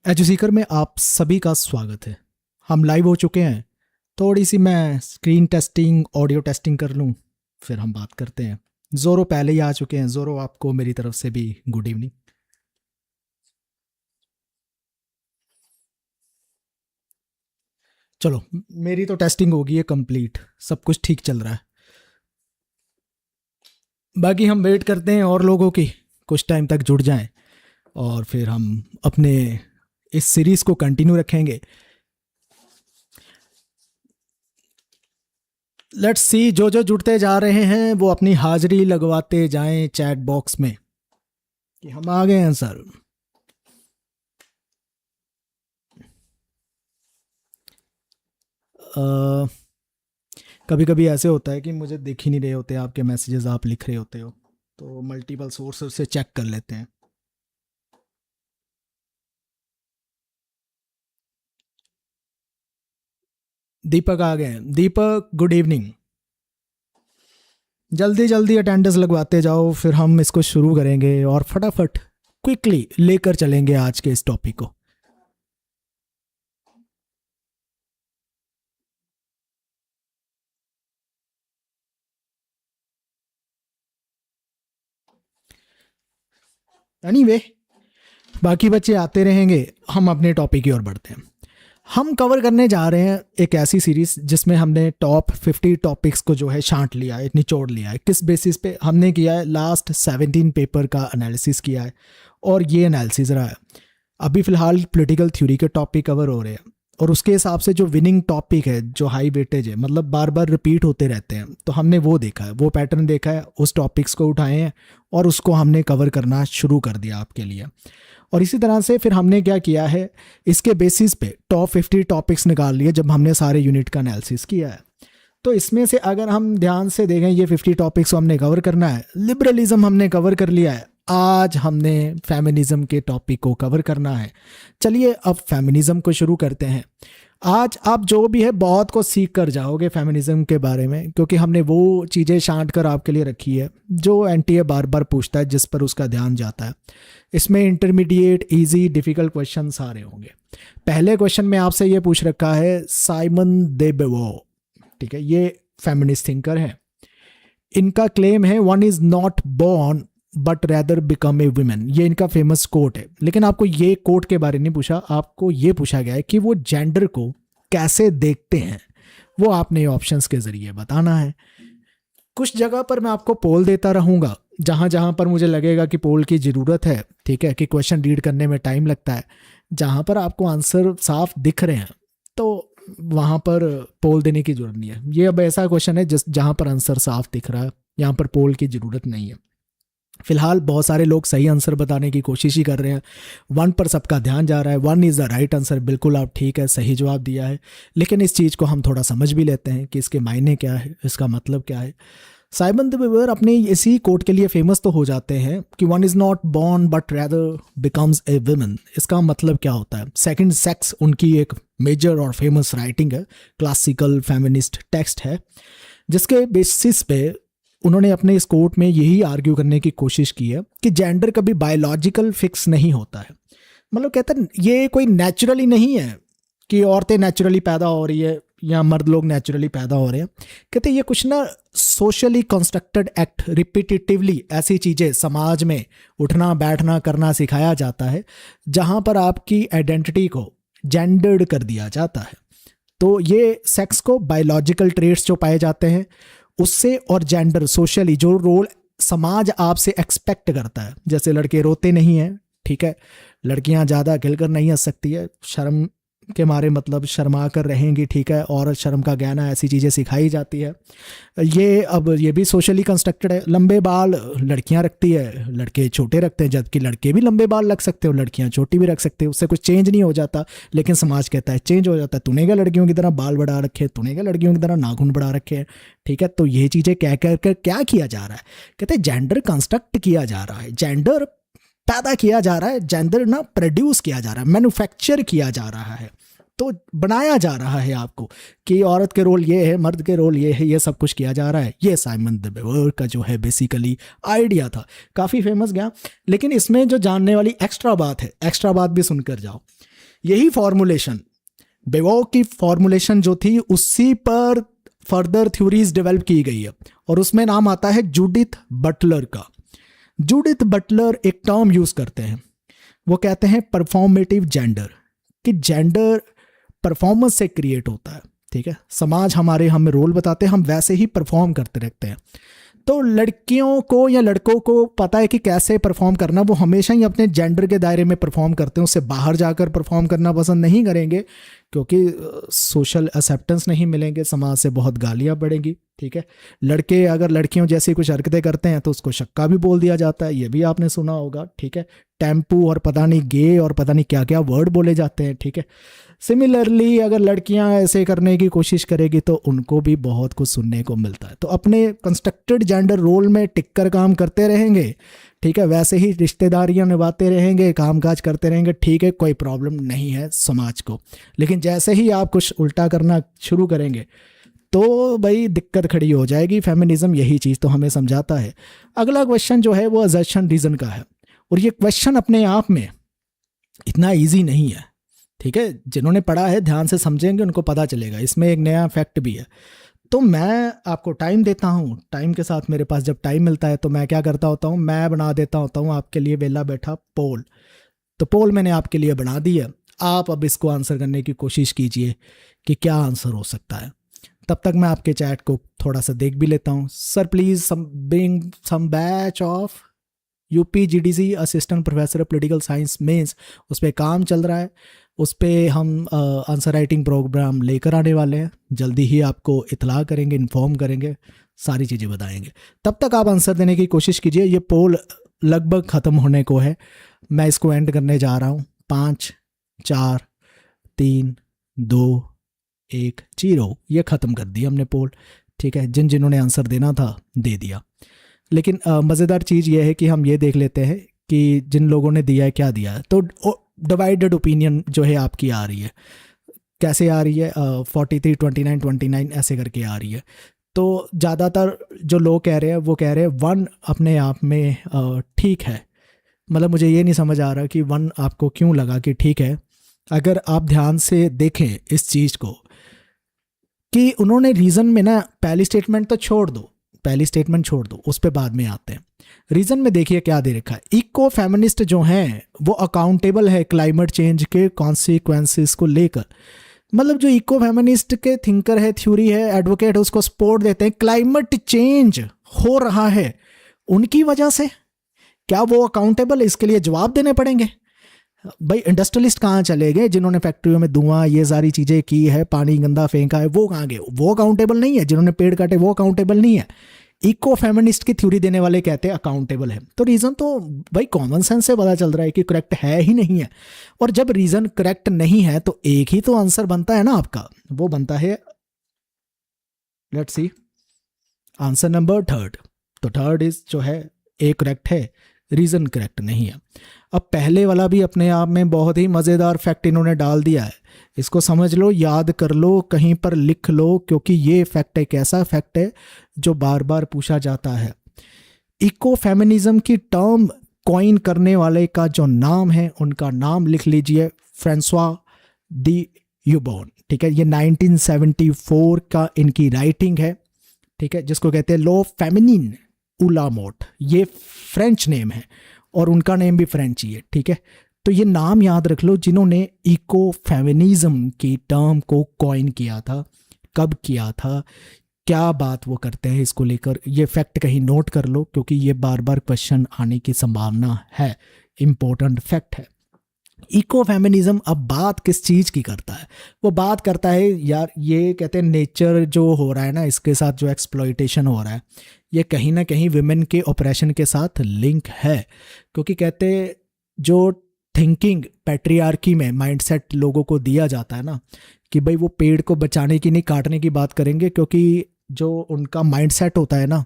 एजुसीकर में आप सभी का स्वागत है। हम लाइव हो चुके हैं। थोड़ी सी मैं स्क्रीन टेस्टिंग ऑडियो टेस्टिंग कर लूँ, फिर हम बात करते हैं। ज़ोरो पहले ही आ चुके हैं। ज़ोरो, आपको मेरी तरफ से भी गुड इवनिंग। चलो, मेरी तो टेस्टिंग होगी है कंप्लीट, सब कुछ ठीक चल रहा है। बाकी हम वेट करते हैं और लोगों की कुछ टाइम तक जुड़ जाएं, और फिर हम अपने इस सीरीज़ को कंटिन्यू रखेंगे। लेट्स सी, जो जो जुड़ते जा रहे हैं वो अपनी हाजिरी लगवाते जाएं चैट बॉक्स में कि हम आ गए हैं सर। कभी कभी ऐसे होता है कि मुझे दिख ही नहीं रहे होते आपके मैसेजेस, आप लिख रहे होते हो, तो मल्टीपल सोर्स से चेक कर लेते हैं। दीपक आ गए हैं। दीपक, गुड इवनिंग। जल्दी जल्दी अटेंडेंस लगवाते जाओ, फिर हम इसको शुरू करेंगे और फटाफट क्विकली लेकर चलेंगे आज के इस टॉपिक को। एनीवे, बाकी बच्चे आते रहेंगे, हम अपने टॉपिक की ओर बढ़ते हैं। हम कवर करने जा रहे हैं एक ऐसी सीरीज जिसमें हमने टॉप 50 टॉपिक्स को जो है छांट लिया है, निचोड़ लिया है। किस बेसिस पे हमने किया है? लास्ट 17 पेपर का एनालिसिस किया है, और ये एनालिसिस रहा है। अभी फ़िलहाल पॉलिटिकल थ्योरी के टॉपिक कवर हो रहे हैं, और उसके हिसाब से जो विनिंग टॉपिक है, जो हाई वेटेज है, मतलब बार बार रिपीट होते रहते हैं, तो हमने वो देखा है, वो पैटर्न देखा है, उस टॉपिक्स को उठाए हैं और उसको हमने कवर करना शुरू कर दिया आपके लिए। और इसी तरह से फिर हमने क्या किया है, इसके बेसिस पे टॉप 50 टॉपिक्स निकाल लिए जब हमने सारे यूनिट का एनालिसिस किया है। तो इसमें से अगर हम ध्यान से देखें, ये 50 टॉपिक्स को हमने कवर करना है। लिबरलिज्म हमने कवर कर लिया है, आज हमने फेमिनिज्म के टॉपिक को कवर करना है। चलिए अब फेमिनिज्म को शुरू करते हैं। आज आप जो भी है बहुत कुछ सीख कर जाओगे फेमिनिज्म के बारे में, क्योंकि हमने वो चीज़ें छांट कर आपके लिए रखी है जो एनटीए बार बार पूछता है, जिस पर उसका ध्यान जाता है। इसमें इंटरमीडिएट, इजी, डिफ़िकल्ट क्वेश्चन सारे होंगे। पहले क्वेश्चन में आपसे ये पूछ रखा है, साइमन दे बेवो, ठीक है, ये फेमिनिस्ट थिंकर है। इनका क्लेम है, one is not born but rather become a women. ये इनका फेमस कोट है। लेकिन आपको ये कोट के बारे में नहीं पूछा, आपको ये पूछा गया है कि वो जेंडर को कैसे देखते हैं। वो आपने ऑप्शंस के जरिए बताना है। कुछ जगह पर मैं आपको पोल देता रहूँगा, जहाँ जहाँ पर मुझे लगेगा कि पोल की ज़रूरत है, ठीक है, कि क्वेश्चन रीड करने में टाइम लगता है। जहाँ पर आपको आंसर साफ दिख रहे हैं, तो वहाँ पर पोल देने की ज़रूरत नहीं है। ये अब ऐसा क्वेश्चन है जिस जहाँ पर आंसर साफ दिख रहा है, यहाँ पर पोल की ज़रूरत नहीं है। फिलहाल बहुत सारे लोग सही आंसर बताने की कोशिश ही कर रहे हैं। 1 पर सबका ध्यान जा रहा है। 1 इज़ द राइट आंसर। बिल्कुल आप ठीक है, सही जवाब दिया है। लेकिन इस चीज़ को हम थोड़ा समझ भी लेते हैं कि इसके मायने क्या है, इसका मतलब क्या है। साइमन द वेवर अपने इसी कोट के लिए फेमस तो हो जाते हैं कि one is not born but rather becomes a woman. इसका मतलब क्या होता है? सेकंड सेक्स उनकी एक मेजर और फेमस राइटिंग है, क्लासिकल फेमिनिस्ट टेक्स्ट है, जिसके बेसिस पे उन्होंने अपने इस कोट में यही आर्ग्यू करने की कोशिश की है कि जेंडर कभी बायोलॉजिकल फिक्स नहीं होता है। मतलब कहते हैं ये कोई नेचुरली नहीं है कि औरतें नेचुरली पैदा हो रही है या मर्द लोग नेचुरली पैदा हो रहे हैं। कहते ये कुछ ना सोशली कंस्ट्रक्टेड एक्ट, रिपीटेटिवली ऐसी चीज़ें समाज में उठना बैठना करना सिखाया जाता है, जहाँ पर आपकी आइडेंटिटी को जेंडर्ड कर दिया जाता है। तो ये सेक्स को बायोलॉजिकल ट्रेट्स जो पाए जाते हैं उससे, और जेंडर सोशली जो रोल समाज आपसे एक्सपेक्ट करता है, जैसे लड़के रोते नहीं हैं, ठीक है, लड़कियां ज़्यादा खिलकर नहीं हंस सकती है, शर्म के मारे मतलब शर्मा कर रहेंगी, ठीक है, और शर्म का ज्ञान, ऐसी चीज़ें सिखाई जाती है। ये अब ये भी सोशली कंस्ट्रक्टेड है। लंबे बाल लड़कियां रखती है, लड़के छोटे रखते हैं, जबकि लड़के भी लंबे बाल रख सकते हो, लड़कियां छोटी भी रख सकते हो, उससे कुछ चेंज नहीं हो जाता। लेकिन समाज कहता है चेंज हो जाता है। तूने क्या लड़कियों की तरह बाल बढ़ा रखे, तूने क्या लड़कियों की तरह नाखून बढ़ा रखे हैं, ठीक है। तो ये चीज़ें कह कर क्या किया जा रहा है? कहते हैं जेंडर कंस्ट्रक्ट किया जा रहा है, जेंडर पैदा किया जा रहा है, जेंडर ना प्रोड्यूस किया जा रहा है, मैन्युफैक्चर किया जा रहा है। तो बनाया जा रहा है आपको कि औरत के रोल ये है, मर्द के रोल ये है, ये सब कुछ किया जा रहा है। ये साइमन द बेवर का जो है बेसिकली आइडिया था, काफ़ी फेमस गया। लेकिन इसमें जो जानने वाली एक्स्ट्रा बात है, एक्स्ट्रा बात भी सुनकर जाओ। यही फॉर्मुलेशन, बेवो की फॉर्मुलेशन जो थी, उसी पर फर्दर थ्योरीज डेवलप की गई है और उसमें नाम आता है जूडिथ बटलर का। जूडिथ बटलर एक टर्म यूज करते हैं, वो कहते हैं परफॉर्मेटिव जेंडर, कि जेंडर परफॉर्मेंस से क्रिएट होता है। ठीक है, समाज हमारे हमें रोल बताते हैं, हम वैसे ही परफॉर्म करते रहते हैं। तो लड़कियों को या लड़कों को पता है कि कैसे परफॉर्म करना, वो हमेशा ही अपने जेंडर के दायरे में परफॉर्म करते हैं, उससे बाहर जाकर परफॉर्म करना पसंद नहीं करेंगे, क्योंकि सोशल एक्सेप्टेंस नहीं मिलेंगे, समाज से बहुत गालियां पड़ेंगी। ठीक है, लड़के अगर लड़कियों जैसी कुछ हरकतें करते हैं तो उसको शक्का भी बोल दिया जाता है, ये भी आपने सुना होगा। ठीक है, टेम्पू और पता नहीं गे और पता नहीं क्या क्या वर्ड बोले जाते हैं। ठीक है, सिमिलरली अगर लड़कियां ऐसे करने की कोशिश करेगी तो उनको भी बहुत कुछ सुनने को मिलता है। तो अपने कंस्ट्रक्टेड जेंडर रोल में टिककर काम करते रहेंगे, ठीक है, वैसे ही रिश्तेदारियां निभाते रहेंगे, कामकाज करते रहेंगे, ठीक है, कोई प्रॉब्लम नहीं है समाज को। लेकिन जैसे ही आप कुछ उल्टा करना शुरू करेंगे तो भाई दिक्कत खड़ी हो जाएगी। फेमिनिज्म यही चीज़ तो हमें समझाता है। अगला क्वेश्चन जो है वो असर्शन रीजन का है, और ये क्वेश्चन अपने आप में इतना ईजी नहीं है। ठीक है, जिन्होंने पढ़ा है ध्यान से समझेंगे, उनको पता चलेगा। इसमें एक नया फैक्ट भी है। तो मैं आपको टाइम देता हूँ, टाइम के साथ मेरे पास जब टाइम मिलता है तो मैं क्या करता होता हूँ, मैं बना देता होता हूँ आपके लिए वेला बैठा पोल। तो पोल मैंने आपके लिए बना दी है, आप अब इसको आंसर करने की कोशिश कीजिए कि क्या आंसर हो सकता है। तब तक मैं आपके चैट को थोड़ा सा देख भी लेता हूँ। Sir please bring some batch of UPGDC assistant professor political science mains, उस पर काम चल रहा है, उस पर हम आंसर राइटिंग प्रोग्राम लेकर आने वाले हैं। जल्दी ही आपको इतला करेंगे, इन्फॉर्म करेंगे, सारी चीज़ें बताएंगे। तब तक आप आंसर देने की कोशिश कीजिए। ये पोल लगभग ख़त्म होने को है, मैं इसको एंड करने जा रहा हूँ। 5 4 3 2 1 0, ये ख़त्म कर दिया हमने पोल। ठीक है, जिन्होंने आंसर देना था दे दिया। लेकिन मज़ेदार चीज़ ये है कि हम ये देख लेते हैं कि जिन लोगों ने दिया है क्या दिया है। तो डिवाइडेड ओपिनियन जो है आपकी आ रही है, कैसे आ रही है, 43 29 29 ऐसे करके आ रही है। तो ज़्यादातर जो लोग कह रहे हैं वो कह रहे हैं 1 अपने आप में ठीक है। मतलब मुझे ये नहीं समझ आ रहा कि 1 आपको क्यों लगा कि ठीक है। अगर आप ध्यान से देखें इस चीज़ को कि उन्होंने रीज़न में ना, पहली स्टेटमेंट तो छोड़ दो, पहली स्टेटमेंट छोड़ दो, उस पर बाद में आते हैं। रीजन में देखिए क्या दे रखा है, इको फेमिनिस्ट जो हैं वो अकाउंटेबल है क्लाइमेट चेंज के कॉन्सिक्वेंसेस को लेकर। मतलब जो इको फेमिनिस्ट के थिंकर है, थ्योरी है, एडवोकेट, उसको सपोर्ट देते हैं। क्लाइमेट चेंज हो रहा है उनकी वजह से, क्या वो अकाउंटेबल है? इसके लिए जवाब देने पड़ेंगे। भाई इंडस्ट्रियलिस्ट कहाँ चले गए जिन्होंने फैक्ट्रियों में धुआं ये सारी चीज़ें की है, पानी गंदा फेंका है, वो कहाँ गए? वो अकाउंटेबल नहीं है। जिन्होंने पेड़ काटे वो अकाउंटेबल नहीं है। इको फेमिनिस्ट की थ्योरी देने वाले कहते हैं अकाउंटेबल है। तो रीज़न तो भाई कॉमन सेंस से पता चल रहा है कि करेक्ट है ही नहीं है। और जब रीज़न करेक्ट नहीं है तो एक ही तो आंसर बनता है ना आपका, वो बनता है, let's see, answer number 3rd। तो 3rd इज जो है ए करेक्ट है, रीज़न करेक्ट नहीं है। अब पहले वाला भी अपने आप में बहुत ही मज़ेदार फैक्ट इन्होंने डाल दिया है। इसको समझ लो, याद कर लो, कहीं पर लिख लो, क्योंकि ये फैक्ट एक ऐसा फैक्ट है जो बार बार पूछा जाता है। इको फेमिनिज्म की टर्म कॉइन करने वाले का जो नाम है, उनका नाम लिख लीजिए, फ्रांसवा डी यूबॉन। ठीक है, ये 1974 का इनकी राइटिंग है। ठीक है, जिसको कहते हैं लो फेमिनिन उलामोट। ये फ्रेंच नेम है और उनका नेम भी फ्रेंच ही है। ठीक है, तो ये नाम याद रख लो जिन्होंने इको फेमिनिज्म की टर्म को कॉइन किया था, कब किया था, क्या बात वो करते हैं, इसको लेकर ये फैक्ट कहीं नोट कर लो, क्योंकि ये बार बार क्वेश्चन आने की संभावना है। इम्पोर्टेंट फैक्ट है। इको फेमिनिज्म अब बात किस चीज़ की करता है? वो बात करता है यार, ये कहते हैं नेचर जो हो रहा है ना, इसके साथ जो एक्सप्लॉइटेशन हो रहा है, ये कहीं ना कहीं विमेन के ऑपरेशन के साथ लिंक है। क्योंकि कहते जो थिंकिंग पैट्रियार्की में माइंडसेट लोगों को दिया जाता है ना, कि भाई वो पेड़ को बचाने की नहीं काटने की बात करेंगे, क्योंकि जो उनका माइंडसेट होता है ना,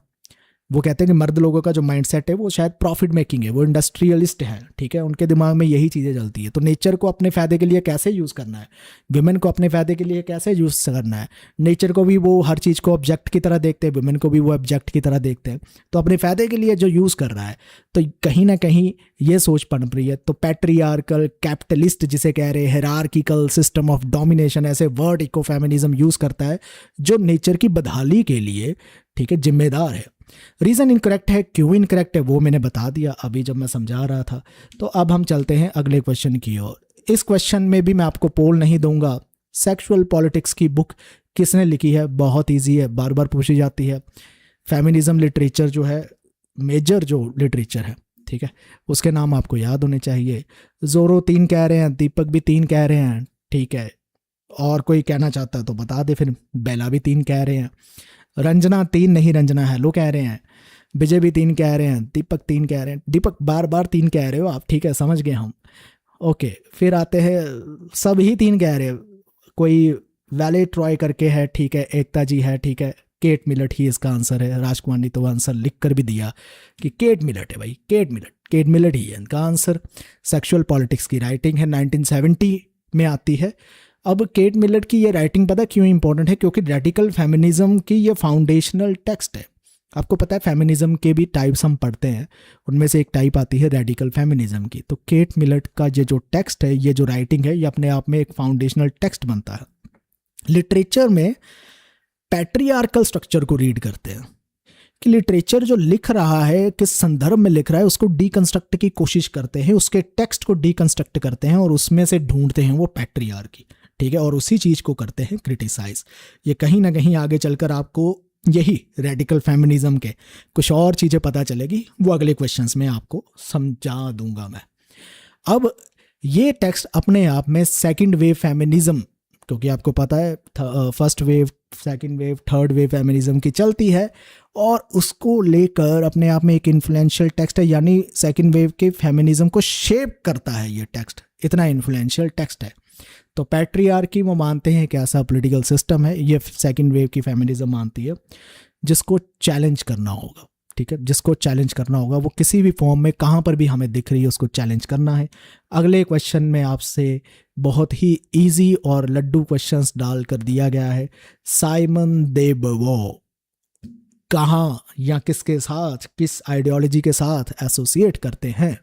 वो कहते हैं कि मर्द लोगों का जो माइंडसेट है वो शायद प्रॉफिट मेकिंग है, वो इंडस्ट्रियलिस्ट है, ठीक है, उनके दिमाग में यही चीज़ें चलती है। तो नेचर को अपने फ़ायदे के लिए कैसे यूज़ करना है, विमेन को अपने फ़ायदे के लिए कैसे यूज़ करना है, नेचर को भी वो हर चीज़ को ऑब्जेक्ट की तरह देखते हैं, विमेन को भी वो ऑब्जेक्ट की तरह देखते हैं। तो अपने फ़ायदे के लिए जो यूज़ कर रहा है, तो कहीं ना कहीं ये सोच पनप रही है। तो पैट्रियार्कल कैपिटलिस्ट जिसे कह रहे हैं, हिरार्किकल सिस्टम ऑफ डोमिनेशन, ऐसे वर्ड इकोफेमिनिज्म यूज़ करता है जो नेचर की बदहाली के लिए, ठीक है, जिम्मेदार है। रीज़न इनकरेक्ट है, क्यों इनकरेक्ट है वो मैंने बता दिया अभी जब मैं समझा रहा था। तो अब हम चलते हैं अगले क्वेश्चन की ओर। इस क्वेश्चन में भी मैं आपको पोल नहीं दूंगा। सेक्सुअल पॉलिटिक्स की बुक किसने लिखी है? बहुत इजी है, बार बार पूछी जाती है। फेमिनिज्म लिटरेचर जो है, मेजर जो लिटरेचर है, ठीक है, उसके नाम आपको याद होने चाहिए। जोरो 3 कह रहे हैं, दीपक भी 3 कह रहे हैं, ठीक है, और कोई कहना चाहता है तो बता दे फिर। बेला भी 3 कह रहे हैं, रंजना 3 नहीं, रंजना हेलो कह रहे हैं, विजय भी 3 कह रहे हैं, दीपक 3 कह रहे हैं। दीपक बार बार 3 कह रहे हो आप, ठीक है, समझ गए हम। ओके, फिर आते हैं, सब ही 3 कह रहे हैं। कोई वैले ट्रॉय करके है, ठीक है, एकता जी है, ठीक है, केट मिलट ही इसका आंसर है। राजकुमार ने तो आंसर लिख कर भी दिया कि केट मिलट है भाई, केट मिलट ही है इनका आंसर। सेक्सुअल पॉलिटिक्स की राइटिंग है, 1970 में आती है। अब केट मिलट की ये राइटिंग पता क्यों इंपॉर्टेंट है? क्योंकि रेडिकल फेमिनिज्म की ये फाउंडेशनल टेक्स्ट है। आपको पता है फेमिनिज्म के भी टाइप्स हम पढ़ते हैं, उनमें से एक टाइप आती है रेडिकल फेमिनिज्म की। तो केट मिलट का ये जो टेक्स्ट है, ये जो राइटिंग है, ये अपने आप में एक फाउंडेशनल टेक्स्ट बनता है। लिटरेचर में पैट्रियार्कल स्ट्रक्चर को रीड करते हैं कि लिटरेचर जो लिख रहा है, किस संदर्भ में लिख रहा है, उसको डीकंस्ट्रक्ट की कोशिश करते हैं, उसके टेक्स्ट को डीकंस्ट्रक्ट करते हैं और उसमें से ढूंढते हैं वो पैट्रियार्की, ठीक है, और उसी चीज़ को करते हैं क्रिटिसाइज। ये कहीं ना कहीं आगे चलकर आपको यही रेडिकल फेमिनिज्म के कुछ और चीज़ें पता चलेगी, वो अगले क्वेश्चंस में आपको समझा दूंगा मैं। अब ये टेक्स्ट अपने आप में सेकंड वेव फेमिनिज्म, क्योंकि आपको पता है first wave, second wave, third wave feminism की चलती है, और उसको लेकर अपने आप में एक इन्फ्लुएंशियल टेक्स्ट है, यानी सेकंड वेव के फेमिनिज्म को शेप करता है ये टेक्स्ट, इतना इन्फ्लुएंशियल टेक्स्ट है। तो पैट्रियार्की वो मानते हैं कि ऐसा पॉलिटिकल सिस्टम है, ये सेकंड वेव की फेमिनिज्म मानती है, जिसको चैलेंज करना होगा, ठीक है, जिसको चैलेंज करना होगा, वो किसी भी फॉर्म में कहाँ पर भी हमें दिख रही है उसको चैलेंज करना है। अगले क्वेश्चन में आपसे बहुत ही इजी और लड्डू क्वेश्चंस डाल कर दिया गया है। साइमन दे बोवॉर कहाँ या किसके साथ, किस आइडियोलॉजी के साथ एसोसिएट करते हैं?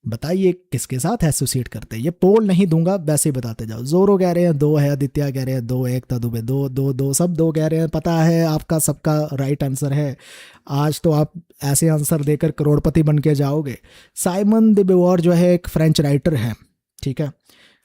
बताइए किसके साथ एसोसिएट करते हैं? ये पोल नहीं दूंगा, वैसे ही बताते जाओ। जोरो कह रहे हैं 2 है, आदित्य कह रहे हैं 2, एकता दुबे 2, 2, 2, सब 2 कह रहे हैं। पता है आपका सबका राइट आंसर है। आज तो आप ऐसे आंसर देकर करोड़पति बन के जाओगे। साइमन दे बोवॉर जो है एक फ्रेंच राइटर है, ठीक है।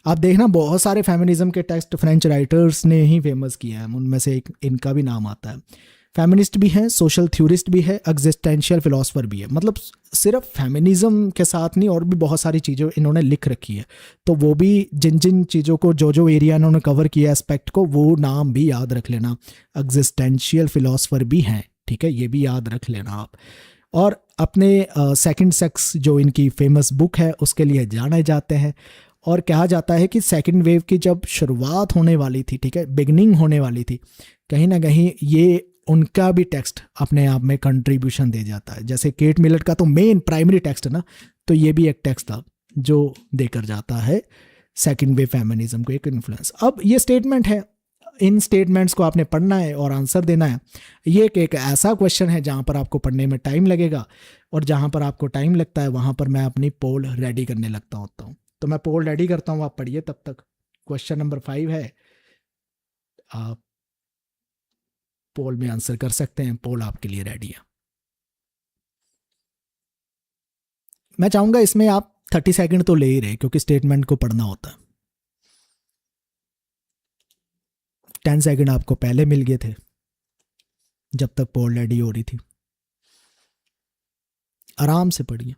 आप देखना बहुत सारे फेमिनिज्म के टेक्स्ट फ्रेंच राइटर्स ने ही फेमस किए हैं, उनमें से एक इनका भी नाम आता है। फेमिनिस्ट भी हैं, सोशल थ्योरिस्ट भी है, एग्जिस्टेंशियल फिलोसफर भी है। मतलब सिर्फ फेमिनिज्म के साथ नहीं, और भी बहुत सारी चीज़ें इन्होंने लिख रखी है। तो वो भी जिन जिन चीज़ों को, जो एरिया इन्होंने कवर किया एस्पेक्ट को, वो नाम भी याद रख लेना। एग्जिस्टेंशियल फिलोसफर भी हैं, ठीक है, ये भी याद रख लेना आप। और अपने सेकंड सेक्स जो इनकी फेमस बुक है उसके लिए जाने जाते हैं। और कहा जाता है कि सेकंड वेव की जब शुरुआत होने वाली थी, ठीक है, बिगनिंग होने वाली थी, कहीं ना कहीं ये उनका भी टेक्स्ट अपने आप में कंट्रीब्यूशन दे जाता है। जैसे केट मिलट का तो मेन प्राइमरी टेक्स्ट है ना, तो ये भी एक टेक्स्ट था जो देकर जाता है सेकंड वेव फेमिनिज्म को एक इन्फ्लुएंस। अब ये स्टेटमेंट है, इन स्टेटमेंट्स को आपने पढ़ना है और आंसर देना है। ये एक ऐसा क्वेश्चन है जहाँ पर आपको पढ़ने में टाइम लगेगा, और जहाँ पर आपको टाइम लगता है वहाँ पर मैं अपनी पोल रेडी करने लगता होता हूँ। तो मैं पोल रेडी करता हूँ, आप पढ़िए तब तक। क्वेश्चन नंबर 5 है, आप पोल में आंसर कर सकते हैं। पोल आपके लिए रेडी है। मैं चाहूंगा इसमें आप 30 सेकंड तो ले ही रहे, क्योंकि स्टेटमेंट को पढ़ना होता है। 10 सेकंड आपको पहले मिल गए थे जब तक पोल रेडी हो रही थी। आराम से पढ़िए।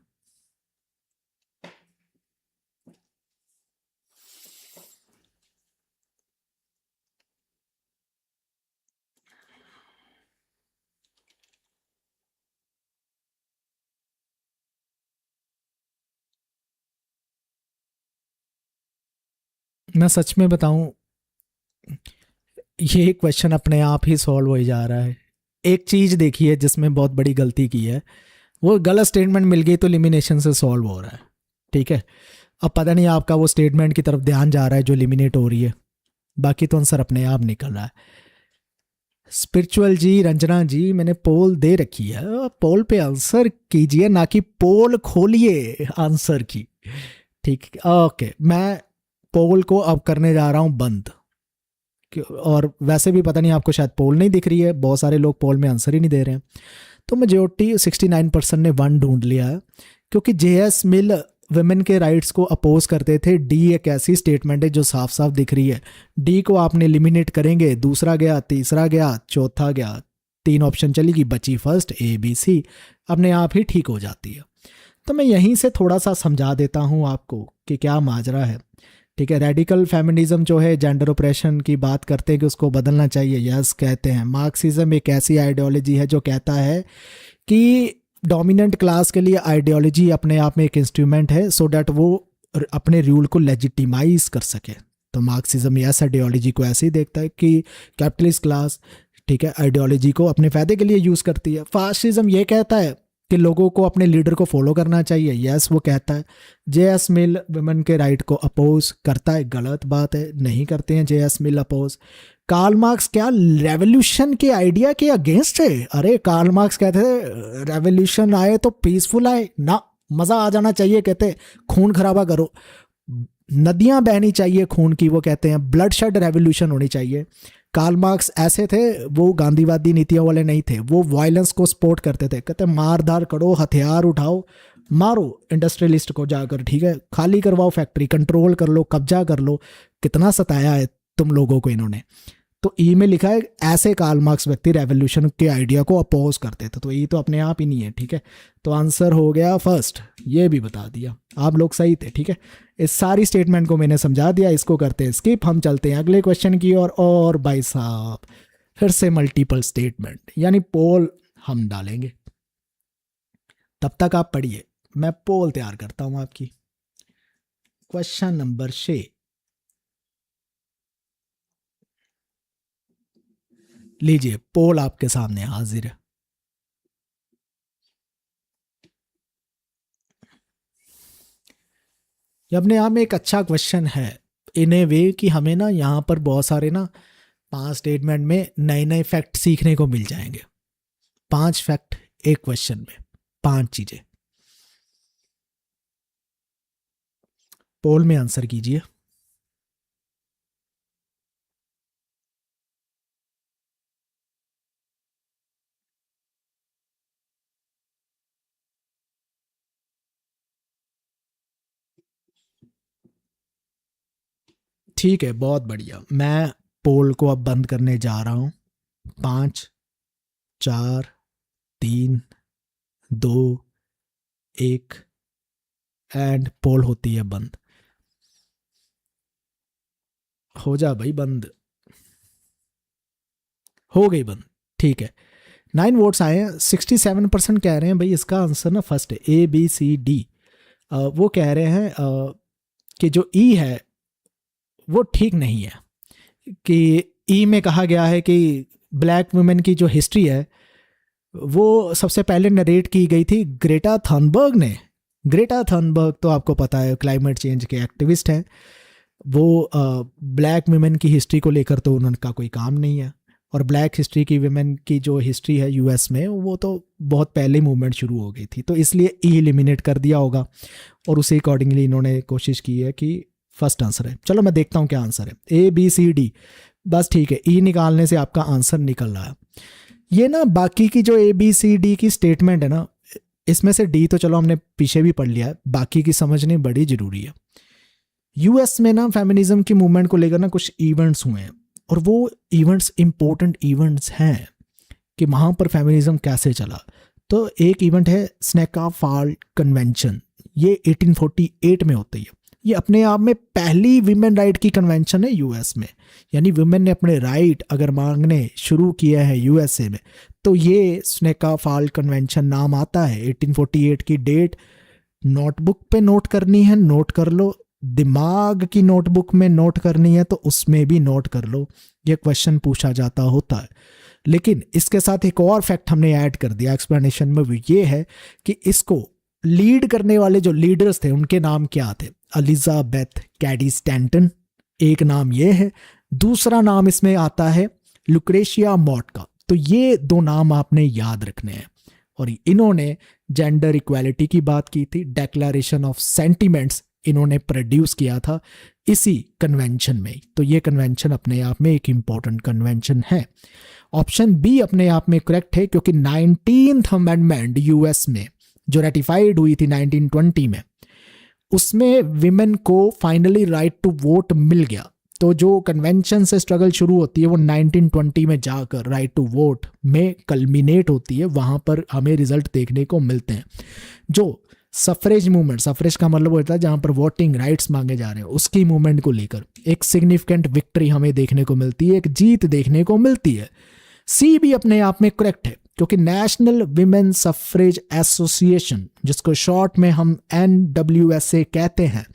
मैं सच में बताऊं, ये क्वेश्चन अपने आप ही सॉल्व हो जा रहा है। एक चीज़ देखी है जिसमें बहुत बड़ी गलती की है, वो गलत स्टेटमेंट मिल गई तो एलिमिनेशन से सॉल्व हो रहा है, ठीक है। अब पता नहीं आपका वो स्टेटमेंट की तरफ ध्यान जा रहा है जो एलिमिनेट हो रही है, बाकी तो आंसर अपने आप निकल रहा है। स्पिरिचुअल जी, रंजना जी, मैंने पोल दे रखी है, पोल पे आंसर कीजिए, ना कि पोल खोलिए आंसर की, ठीक है। ओके, मैं पोल को अब करने जा रहा हूँ बंद। और वैसे भी पता नहीं आपको शायद पोल नहीं दिख रही है, बहुत सारे लोग पोल में आंसर ही नहीं दे रहे हैं। तो मेजोरिटी 69% ने वन ढूंढ लिया है, क्योंकि जेएस मिल वुमेन के राइट्स को अपोज करते थे। डी एक ऐसी स्टेटमेंट है जो साफ साफ दिख रही है, डी को आपने एलिमिनेट करेंगे, दूसरा गया, तीसरा गया, चौथा गया, 3 ऑप्शन चलेगी, बची फर्स्ट ए बी सी, अपने आप ही ठीक हो जाती है। तो मैं यहीं से थोड़ा सा समझा देता हूँ आपको कि क्या माजरा है, ठीक है। रेडिकल फेमिनिज्म जो है जेंडर ऑपरेशन की बात करते हैं कि उसको बदलना चाहिए, यस कहते हैं। मार्क्सिज्म एक ऐसी आइडियोलॉजी है जो कहता है कि डोमिनेंट क्लास के लिए आइडियोलॉजी अपने आप में एक इंस्ट्रूमेंट है, सो डैट वो अपने रूल को लेजिटिमाइज कर सके। तो मार्क्सिज्म यस आइडियोलॉजी को ऐसे ही देखता है कि कैपिटलिस्ट क्लास, ठीक है, आइडियोलॉजी को अपने फ़ायदे के लिए यूज़ करती है। फासिज्म ये कहता है कि लोगों को अपने लीडर को फॉलो करना चाहिए, यस वो कहता है। जेएस मिल वुमेन के राइट को अपोज करता है, गलत बात है, नहीं करते हैं जेएस मिल अपोज। कार्ल मार्क्स क्या रेवोल्यूशन के आइडिया के अगेंस्ट है? अरे कार्ल मार्क्स कहते थे रेवोल्यूशन आए तो पीसफुल आए ना, मज़ा आ जाना चाहिए, कहते खून खराबा करो, नदियां बहनी चाहिए खून की, वो कहते हैं ब्लड शेड रेवोल्यूशन होनी चाहिए। कार्ल मार्क्स ऐसे थे, वो गांधीवादी नीतियों वाले नहीं थे, वो वायलेंस को सपोर्ट करते थे, कहते मारधार करो, हथियार उठाओ, मारो इंडस्ट्रियलिस्ट को जाकर, ठीक है, खाली करवाओ फैक्ट्री, कंट्रोल कर लो, कब्जा कर लो, कितना सताया है तुम लोगों को इन्होंने। तो ई में लिखा है ऐसे कार्ल मार्क्स व्यक्ति रेवोल्यूशन के आइडिया को अपोज करते थे। तो ई तो अपने आप ही नहीं है, ठीक है। तो आंसर हो गया फर्स्ट, ये भी बता दिया, आप लोग सही थे, ठीक है। इस सारी स्टेटमेंट को मैंने समझा दिया, इसको करते हैं स्किप, हम चलते हैं अगले क्वेश्चन की ओर। और भाई साहब फिर से मल्टीपल स्टेटमेंट यानी पोल हम डालेंगे, तब तक आप पढ़िए, मैं पोल तैयार करता हूं आपकी। क्वेश्चन नंबर 6, लीजिए पोल आपके सामने हाजिर है। ये अपने आप में एक अच्छा क्वेश्चन है इन ए वे कि हमें ना यहाँ पर बहुत सारे ना 5 स्टेटमेंट में नए नए फैक्ट सीखने को मिल जाएंगे। 5 फैक्ट एक क्वेश्चन में, 5 चीजें। पोल में आंसर कीजिए। ठीक है, बहुत बढ़िया। मैं पोल को अब बंद करने जा रहा हूं। 5 4 3 2 1 एंड पोल होती है बंद। हो जा भाई बंद, हो गई बंद, ठीक है। 9 वोट्स आए हैं, 67% कह रहे हैं भाई इसका आंसर ना फर्स्ट है, ए बी सी डी। वो कह रहे हैं कि जो ई है वो ठीक नहीं है, कि ई में कहा गया है कि ब्लैक वुमेन की जो हिस्ट्री है वो सबसे पहले नरेट की गई थी ग्रेटा थनबर्ग ने। ग्रेटा थनबर्ग तो आपको पता है क्लाइमेट चेंज के एक्टिविस्ट हैं। वो ब्लैक वुमेन की हिस्ट्री को लेकर तो उनका कोई काम नहीं है, और ब्लैक हिस्ट्री की वुमेन की जो हिस्ट्री है यूएस में, वो तो बहुत पहले मूवमेंट शुरू हो गई थी, तो इसलिए ई एलिमिनेट कर दिया होगा, और उसे अकॉर्डिंगली इन्होंने कोशिश की है कि फर्स्ट आंसर है। चलो मैं देखता हूँ क्या आंसर है, ए बी सी डी, बस ठीक है, ई निकालने से आपका आंसर निकल रहा है। ये ना बाकी की जो ए बी सी डी की स्टेटमेंट है ना, इसमें से डी तो चलो हमने पीछे भी पढ़ लिया है, बाकी की समझनी बड़ी ज़रूरी है। यूएस में ना फेमिनिज्म की मूवमेंट को लेकर ना कुछ इवेंट्स हुए हैं, और वो इवेंट्स इंपॉर्टेंट इवेंट्स हैं कि वहाँ पर फेमिनिज्म कैसे चला। तो एक इवेंट है स्नेका फॉल कन्वेंशन, ये 1848 में होती है। ये अपने आप में पहली विमेन राइट की कन्वेंशन है यूएस में, यानी वुमेन ने अपने राइट अगर मांगने शुरू किए हैं यूएसए में, तो ये स्नेका फॉल कन्वेंशन नाम आता है। 1848 की डेट नोटबुक पे नोट करनी है, नोट कर लो, दिमाग की नोटबुक में नोट करनी है तो उसमें भी नोट कर लो, ये क्वेश्चन पूछा जाता होता है। लेकिन इसके साथ एक और फैक्ट हमने ऐड कर दिया एक्सप्लेनेशन में, वो ये है कि इसको लीड करने वाले जो लीडर्स थे उनके नाम क्या थे। एलिजाबेथ कैडी स्टैंटन एक नाम ये है, दूसरा नाम इसमें आता है लुक्रेशिया मॉट का। तो ये दो नाम आपने याद रखने हैं। और इन्होंने जेंडर इक्वालिटी की बात की थी, डेक्लेरेशन ऑफ सेंटिमेंट्स इन्होंने प्रोड्यूस किया था इसी कन्वेंशन में। तो ये कन्वेंशन अपने आप में एक इंपॉर्टेंट कन्वेंशन है। ऑप्शन बी अपने आप में करेक्ट है, क्योंकि 19th अमेंडमेंट यूएस में जो रेटिफाइड हुई थी 1920 में, उसमें विमेन को फाइनली राइट टू वोट मिल गया। तो जो कन्वेंशन से स्ट्रगल शुरू होती है वो 1920 में जाकर राइट टू वोट में कल्मिनेट होती है, वहां पर हमें रिजल्ट देखने को मिलते हैं। जो सफरेज मूवमेंट, सफरेज का मतलब होता है जहां पर वोटिंग राइट्स मांगे जा रहे हैं, उसकी मूवमेंट को लेकर एक सिग्निफिकेंट विक्ट्री हमें देखने को मिलती है, एक जीत देखने को मिलती है। सी भी अपने आप में करेक्ट है, क्योंकि नेशनल विमेन सफरेज एसोसिएशन, जिसको शॉर्ट में हम NWSA कहते हैं,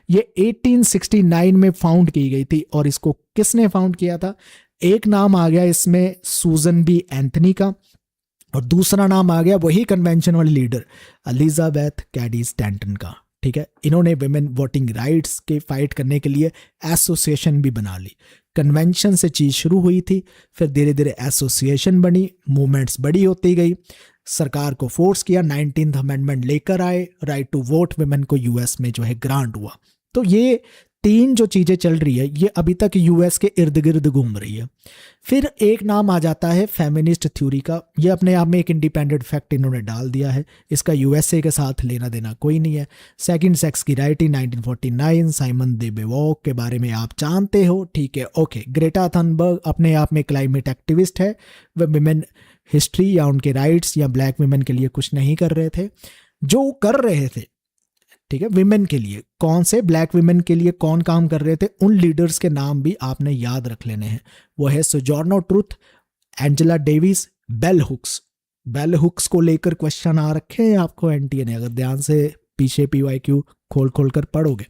ये 1869 में फाउंड की गई थी। और इसको किसने फाउंड किया था? एक नाम आ गया इसमें सूजन बी एंथनी का, और दूसरा नाम आ गया वही कन्वेंशन वाली लीडर एलिजाबेथ कैडी स्टैंटन का। ठीक है, इन्होंने विमेन वोटिंग राइट्स के फाइट करने के लिए एसोसिएशन भी बना ली। कन्वेंशन से चीज शुरू हुई थी, फिर धीरे धीरे एसोसिएशन बनी, मूवमेंट्स बड़ी होती गई, सरकार को फोर्स किया, 19th अमेंडमेंट लेकर आए, राइट टू वोट विमेन को यूएस में जो है ग्रांट हुआ। तो ये तीन जो चीजें चल रही है ये अभी तक यूएस के इर्द गिर्द घूम रही है। फिर एक नाम आ जाता है फेमिनिस्ट थ्योरी का। ये अपने आप में एक इंडिपेंडेंट फैक्ट इन्होंने डाल दिया है, इसका यूएसए के साथ लेना देना कोई नहीं है। सेकंड सेक्स की राइटिंग 1949, साइमन दे बेवॉक के बारे में आप जानते हो। ठीक है, ओके। ग्रेटा थनबर्ग अपने आप में क्लाइमेट एक्टिविस्ट है, वह विमेन हिस्ट्री या उनके राइट्स या ब्लैक विमेन के लिए कुछ नहीं कर रहे थे, जो कर रहे थे, ठीक है, विमेन के लिए कौन से, ब्लैक विमेन के लिए कौन काम कर रहे थे, उन लीडर्स के नाम भी आपने याद रख लेने हैं। वो है Sojourner Truth, Angela Davis, bell hooks. Bell hooks को लेकर क्वेश्चन आ रखे हैं आपको एनटीए ने, अगर ध्यान से पीछे PYQ खोल खोल कर पढ़ोगे।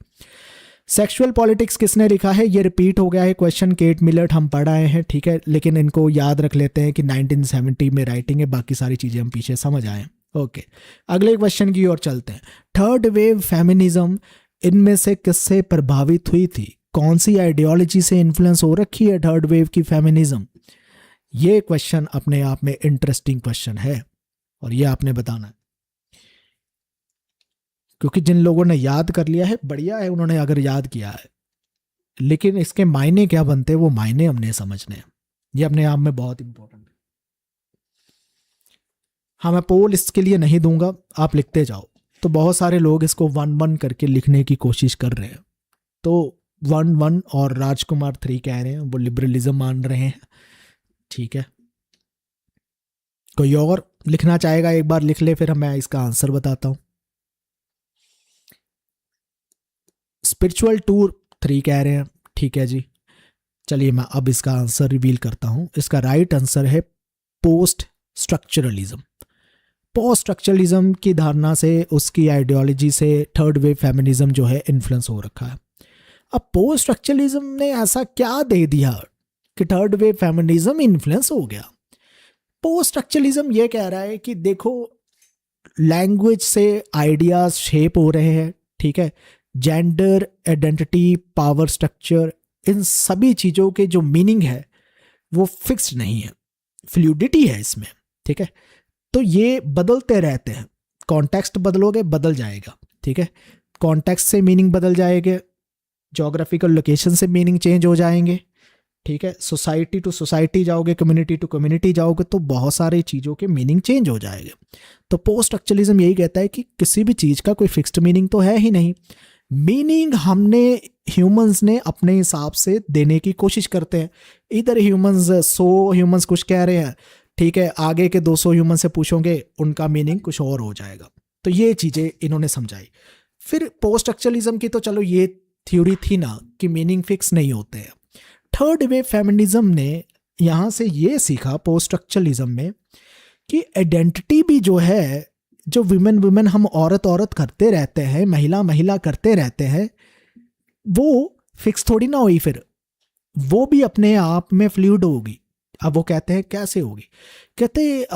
सेक्सुअल पॉलिटिक्स किसने लिखा है? ये रिपीट हो गया है क्वेश्चन, केट मिलर्ट हम पढ़ आए हैं, ठीक है, लेकिन इनको याद रख लेते हैं कि 1970 में राइटिंग है, बाकी सारी चीजें हम पीछे समझ आए। ओके, अगले क्वेश्चन की ओर चलते हैं। थर्ड वेव फेमिनिज्म इनमें से किससे प्रभावित हुई थी? कौन सी आइडियोलॉजी से इन्फ्लुएंस हो रखी है थर्ड वेव की फेमिनिज्म? ये क्वेश्चन अपने आप में इंटरेस्टिंग क्वेश्चन है और ये आपने बताना है, क्योंकि जिन लोगों ने याद कर लिया है बढ़िया है, उन्होंने अगर याद किया है, लेकिन इसके मायने क्या बनते हैं वो मायने हमने समझने हैं। ये अपने आप में बहुत इंपॉर्टेंट है। हाँ, मैं पोल इसके लिए नहीं दूंगा, आप लिखते जाओ। तो बहुत सारे लोग इसको 1-1 करके लिखने की कोशिश कर रहे हैं, तो 1-1 और राजकुमार 3 कह रहे हैं वो लिबरलिज्म मान रहे हैं। ठीक है, कोई और लिखना चाहेगा एक बार लिख ले, फिर मैं इसका आंसर बताता हूं। स्पिरिचुअल टूर 3 कह रहे हैं, ठीक है जी। चलिए मैं अब इसका आंसर रिवील करता हूं। इसका राइट आंसर है पोस्ट स्ट्रक्चरलिज्म। पोस्ट स्ट्रक्चरलिज्म की धारणा से, उसकी आइडियोलॉजी से थर्ड वेव फेमिनिज्म जो है इन्फ्लुएंस हो रखा है। अब पोस्ट स्ट्रक्चरलिज्म ने ऐसा क्या दे दिया कि थर्ड वेव फेमिनिज्म इन्फ्लुएंस हो गया? पोस्ट स्ट्रक्चरलिज्म ये कह रहा है कि देखो, लैंग्वेज से आइडियाज शेप हो रहे हैं, ठीक है, जेंडर आइडेंटिटी, पावर स्ट्रक्चर, इन सभी चीज़ों के जो मीनिंग है वो फिक्स्ड नहीं है, फ्लूइडिटी है इसमें, ठीक है। तो ये बदलते रहते हैं, कॉन्टेक्स्ट बदलोगे बदल जाएगा, ठीक है, कॉन्टेक्स्ट से मीनिंग बदल जाएंगे, जोग्राफिकल लोकेशन से मीनिंग चेंज हो जाएंगे, ठीक है, सोसाइटी टू सोसाइटी जाओगे, कम्युनिटी टू कम्युनिटी जाओगे, तो बहुत सारी चीज़ों के मीनिंग चेंज हो जाएंगे। तो पोस्ट स्ट्रक्चरलिज्म यही कहता है कि किसी भी चीज़ का कोई फिक्स्ड मीनिंग तो है ही नहीं, मीनिंग हमने ह्यूमंस ने अपने हिसाब से देने की कोशिश करते हैं। इधर ह्यूमंस 100 ह्यूमंस कुछ कह रहे हैं, ठीक है, आगे के 200 ह्यूमन से पूछोगे उनका मीनिंग कुछ और हो जाएगा। तो ये चीज़ें इन्होंने समझाई। फिर पोस्ट स्ट्रक्चरलिज्म की तो चलो ये थ्योरी थी ना कि मीनिंग फिक्स नहीं होते हैं। थर्ड वेव फेमिनिज्म ने यहाँ से ये सीखा पोस्ट स्ट्रक्चरलिज्म में कि आइडेंटिटी भी जो है, जो विमेन हम औरत करते रहते हैं, महिला करते रहते हैं, वो फिक्स थोड़ी ना हुई, फिर वो भी अपने आप में फ्लूइड होगी। अब वो कहते हैं कैसे होगी, कहते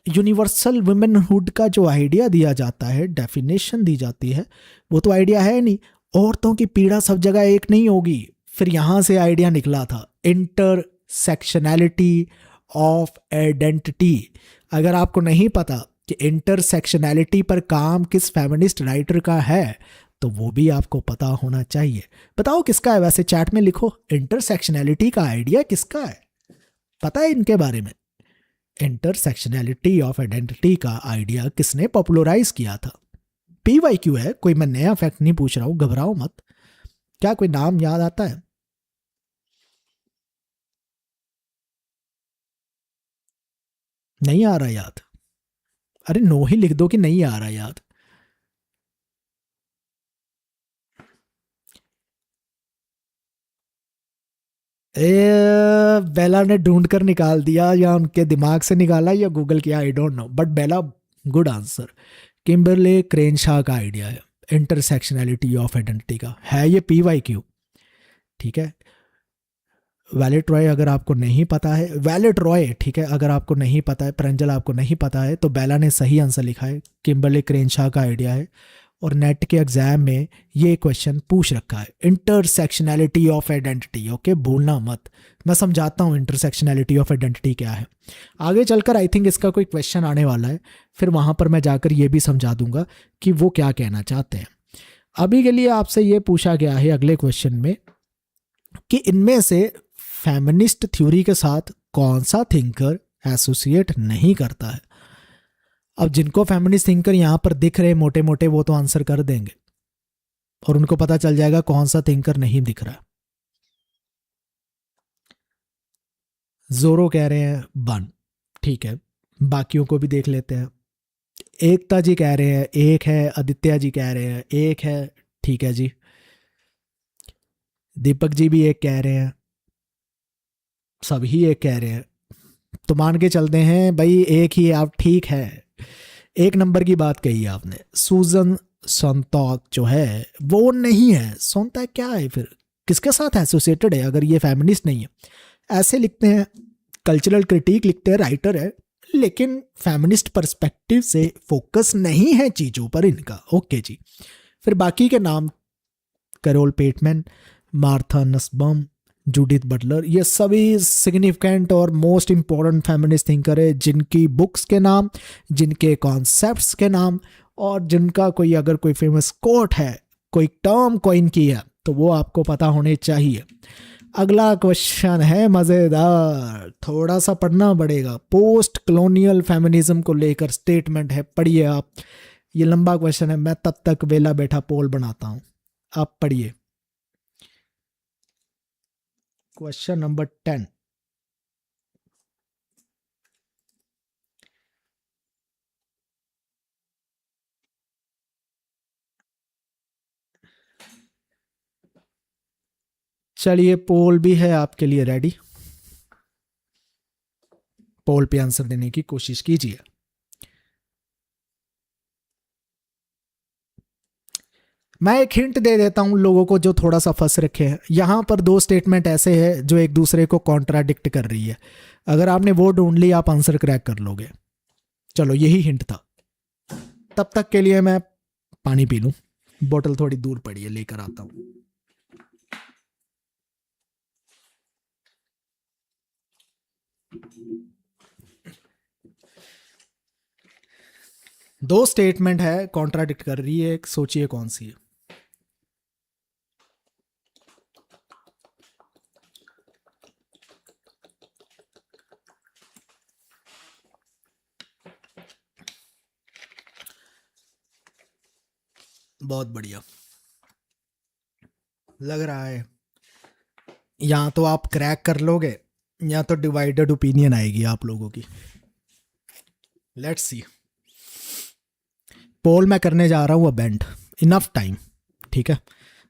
यूनिवर्सल वुमेनहुड का जो आइडिया दिया जाता है, डेफिनेशन दी जाती है, वो तो आइडिया है नहीं। औरतों की पीड़ा सब जगह एक नहीं होगी। फिर यहाँ से आइडिया निकला था इंटरसेक्शनैलिटी ऑफ आइडेंटिटी। अगर आपको नहीं पता कि इंटरसेक्शनैलिटी पर काम किस फेमिनिस्ट राइटर का है, तो वो भी आपको पता होना चाहिए। बताओ किसका है, वैसे चैट में लिखो, इंटरसेक्शनैलिटी का आइडिया किसका है, पता है इनके बारे में? इंटरसेक्शनैलिटी ऑफ आइडेंटिटी का आइडिया किसने पॉपुलराइज किया था? PYQ है, कोई मैं नया फैक्ट नहीं पूछ रहा हूं, घबराओ मत। क्या कोई नाम याद आता है? नहीं आ रहा याद? अरे नो ही लिख दो कि नहीं आ रहा याद। बेला ने ढूंढ कर निकाल दिया, या उनके दिमाग से निकाला, या गूगल किया, I don't know, but bella good answer. Kimberlé Crenshaw का आइडिया है इंटरसेक्शनैलिटी ऑफ आइडेंटिटी का, है ये PYQ। ठीक है, वैलेट रॉय अगर आपको नहीं पता है, वैलेट रॉय ठीक है, अगर आपको नहीं पता है, प्रंजल आपको नहीं पता है, तो बेला ने सही आंसर लिखा है, किम्बरले क्रेनशा का आइडिया है। और नेट के एग्जाम में ये क्वेश्चन पूछ रखा है, इंटरसेक्शनैलिटी ऑफ आइडेंटिटी। ओके, भूलना मत, मैं समझाता हूँ इंटरसेक्शनैलिटी ऑफ आइडेंटिटी क्या है। आगे चलकर आई थिंक इसका कोई क्वेश्चन आने वाला है, फिर वहाँ पर मैं जाकर ये भी समझा दूंगा कि वो क्या कहना चाहते हैं। अभी के लिए आपसे ये पूछा गया है अगले क्वेश्चन में कि इनमें से फेमिनिस्ट थ्योरी के साथ कौन सा थिंकर एसोसिएट नहीं करता है। अब जिनको फेमिनिस्ट थिंकर यहाँ पर दिख रहे मोटे मोटे, वो तो आंसर कर देंगे और उनको पता चल जाएगा कौन सा थिंकर नहीं दिख रहा। जोरो कह रहे हैं बन, ठीक है, बाकियों को भी देख लेते हैं। एकता जी कह रहे हैं एक है, आदित्य जी कह रहे हैं एक है, ठीक है जी। दीपक जी भी एक कह रहे हैं, सभी एक कह रहे हैं, तो मान के चलते हैं भाई एक ही आप, ठीक है, एक नंबर की बात कही आपने। सूजन सोनटैग जो है वो नहीं है, सोनटैग क्या है फिर, किसके साथ एसोसिएटेड है अगर ये फेमिनिस्ट नहीं है? ऐसे लिखते हैं, कल्चरल क्रिटिक लिखते हैं, राइटर है, लेकिन फेमिनिस्ट पर्सपेक्टिव से फोकस नहीं है चीज़ों पर इनका। ओके जी, फिर बाकी के नाम, कैरोल पेटमैन, मार्था नस्बम, जूडिथ बटलर, ये सभी सिग्निफिकेंट और मोस्ट इंपॉर्टेंट फेमिनिस्ट थिंकर है, जिनकी बुक्स के नाम, जिनके कॉन्सेप्ट्स के नाम, और जिनका कोई अगर कोई फेमस कोट है, कोई टर्म कॉइन की है, तो वो आपको पता होने चाहिए। अगला क्वेश्चन है मज़ेदार, थोड़ा सा पढ़ना पड़ेगा। पोस्ट कॉलोनियल फेमिनिज्म को लेकर स्टेटमेंट है, पढ़िए आप। ये लंबा क्वेश्चन है, मैं तब तक वेला बैठा पोल बनाता हूँ, आप पढ़िए। क्वेश्चन नंबर 10, चलिए पोल भी है आपके लिए रेडी, पोल पे आंसर देने की कोशिश कीजिए। मैं एक हिंट दे देता हूं लोगों को जो थोड़ा सा फंस रखे हैं। यहां पर दो स्टेटमेंट ऐसे हैं जो एक दूसरे को कॉन्ट्राडिक्ट कर रही है, अगर आपने वो ढूंढ ली आप आंसर क्रैक कर लोगे। चलो यही हिंट था। तब तक के लिए मैं पानी पी लूं, बोतल थोड़ी दूर पड़ी है, लेकर आता हूं। दो स्टेटमेंट है कॉन्ट्राडिक्ट कर रही है, सोचिए कौन सी है। बहुत बढ़िया लग रहा है, या तो आप क्रैक कर लोगे या तो डिवाइडेड ओपिनियन आएगी आप लोगों की। लेट्स सी, पोल मैं करने जा रहा हूँ अब एंड, इनफ टाइम, ठीक है।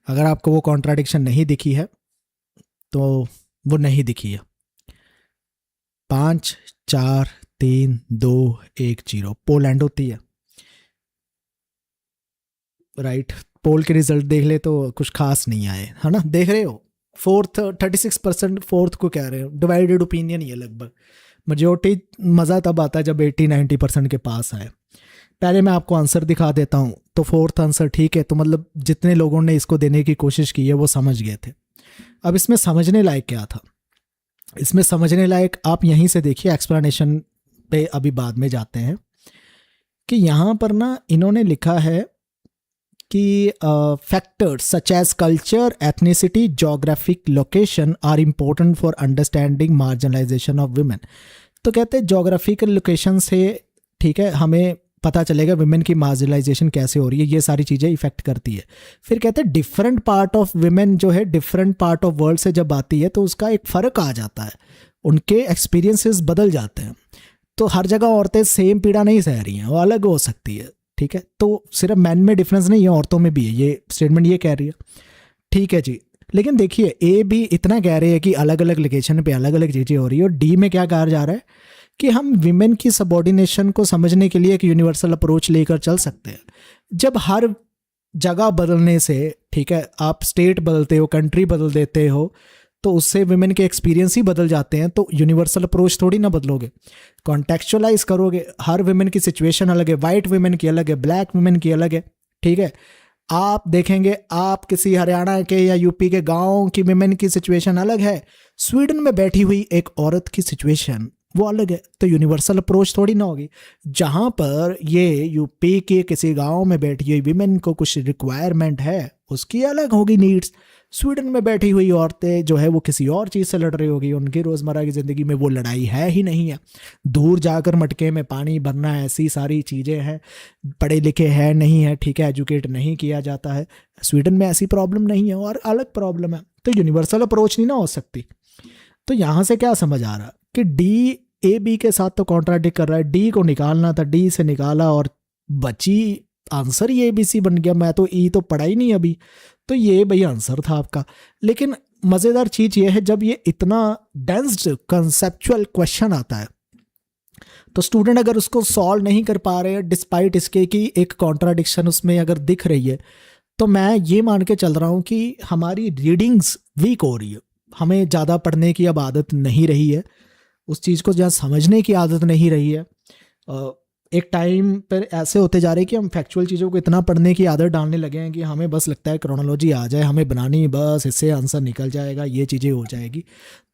अगर आपको वो कॉन्ट्राडिक्शन नहीं दिखी है तो वो नहीं दिखी है। 5 4 3 2 1 0, पोल एंड होती है, राइट। पोल के रिजल्ट देख ले तो कुछ खास नहीं आए, है ना, देख रहे हो। 36% फोर्थ को कह रहे हो, डिवाइडेड ओपिनियन ही है लगभग। मेजोरिटी मज़ा तब आता है जब 80-90% के पास आए। पहले मैं आपको आंसर दिखा देता हूँ। तो फोर्थ आंसर ठीक है, तो मतलब जितने लोगों ने इसको देने की कोशिश की है वो समझ गए थे। अब इसमें समझने लायक क्या था? इसमें समझने लायक आप यहीं से देखिए, एक्सप्लेनेशन पे अभी बाद में जाते हैं, कि यहाँ पर ना इन्होंने लिखा है कि factors such as culture, ethnicity, geographic location are important for understanding marginalisation of women. तो कहते हैं जोग्राफिकल लोकेशन से, ठीक है, हमें पता चलेगा विमेन की मार्जिनलाइजेशन कैसे हो रही है, ये सारी चीज़ें इफेक्ट करती है। फिर कहते हैं डिफरेंट पार्ट ऑफ विमेन जो है डिफरेंट पार्ट ऑफ वर्ल्ड से जब आती है तो उसका एक फ़र्क आ जाता है, उनके एक्सपीरियंसेस बदल जाते हैं। तो हर जगह औरतें सेम पीड़ा नहीं सह रही हैं, वो अलग हो सकती है, ठीक है। तो सिर्फ मैन में डिफरेंस नहीं है, औरतों में भी है, ये स्टेटमेंट ये कह रही है, ठीक है जी। लेकिन देखिए ए भी इतना कह रहे हैं कि अलग अलग लोकेशन पे अलग अलग चीज़ें हो रही है, और डी में क्या कहा जा रहा है कि हम विमेन की सबऑर्डिनेशन को समझने के लिए एक यूनिवर्सल अप्रोच लेकर चल सकते हैं। जब हर जगह बदलने से, ठीक है, आप स्टेट बदलते हो, कंट्री बदल देते हो, तो उससे विमेन के एक्सपीरियंस ही बदल जाते हैं, तो यूनिवर्सल अप्रोच थोड़ी ना बदलोगे, कॉन्टेक्चुअलाइज करोगे। हर विमेन की सिचुएशन अलग है, वाइट विमेन की अलग है, ब्लैक विमेन की अलग है, ठीक है। आप देखेंगे, आप किसी हरियाणा के या यूपी के गांव की विमेन की सिचुएशन अलग है, स्वीडन में बैठी हुई एक औरत की सिचुएशन वो अलग है, तो यूनिवर्सल अप्रोच थोड़ी ना होगी। जहाँ पर ये यूपी के किसी गांव में बैठी हुई विमेन को कुछ रिक्वायरमेंट है, उसकी अलग होगी नीड्स। स्वीडन में बैठी हुई औरतें जो है वो किसी और चीज़ से लड़ रही होगी, उनकी रोज़मर्रा की ज़िंदगी में वो लड़ाई है ही नहीं है। दूर जाकर मटके में पानी भरना, ऐसी सारी चीज़ें हैं, पढ़े लिखे हैं नहीं है, ठीक है, एजुकेट नहीं किया जाता है। स्वीडन में ऐसी प्रॉब्लम नहीं है और अलग प्रॉब्लम है, तो यूनिवर्सल अप्रोच नहीं ना हो सकती। तो यहाँ से क्या समझ आ रहा कि डी ए बी के साथ तो कॉन्ट्राडिक्ट कर रहा है, डी को निकालना था, डी से निकाला और बची आंसर ये बी सी बन गया। मैं तो ई तो पढ़ा ही नहीं अभी, तो ये भाई आंसर था आपका। लेकिन मज़ेदार चीज़ ये है, जब ये इतना डेंस्ड कंसेप्चुअल क्वेश्चन आता है तो स्टूडेंट अगर उसको सॉल्व नहीं कर पा रहे हैं, डिस्पाइट इसके कि एक कॉन्ट्राडिक्शन उसमें अगर दिख रही है, तो मैं ये मान के चल रहा हूँ कि हमारी रीडिंग्स वीक हो रही है। हमें ज़्यादा पढ़ने की अब आदत नहीं रही है, उस चीज़ को जहाँ समझने की आदत नहीं रही है। एक टाइम पर ऐसे होते जा रहे हैं कि हम फैक्चुअल चीज़ों को इतना पढ़ने की आदत डालने लगे हैं कि हमें बस लगता है क्रोनोलॉजी आ जाए, हमें बनानी, बस इससे आंसर निकल जाएगा, ये चीज़ें हो जाएगी,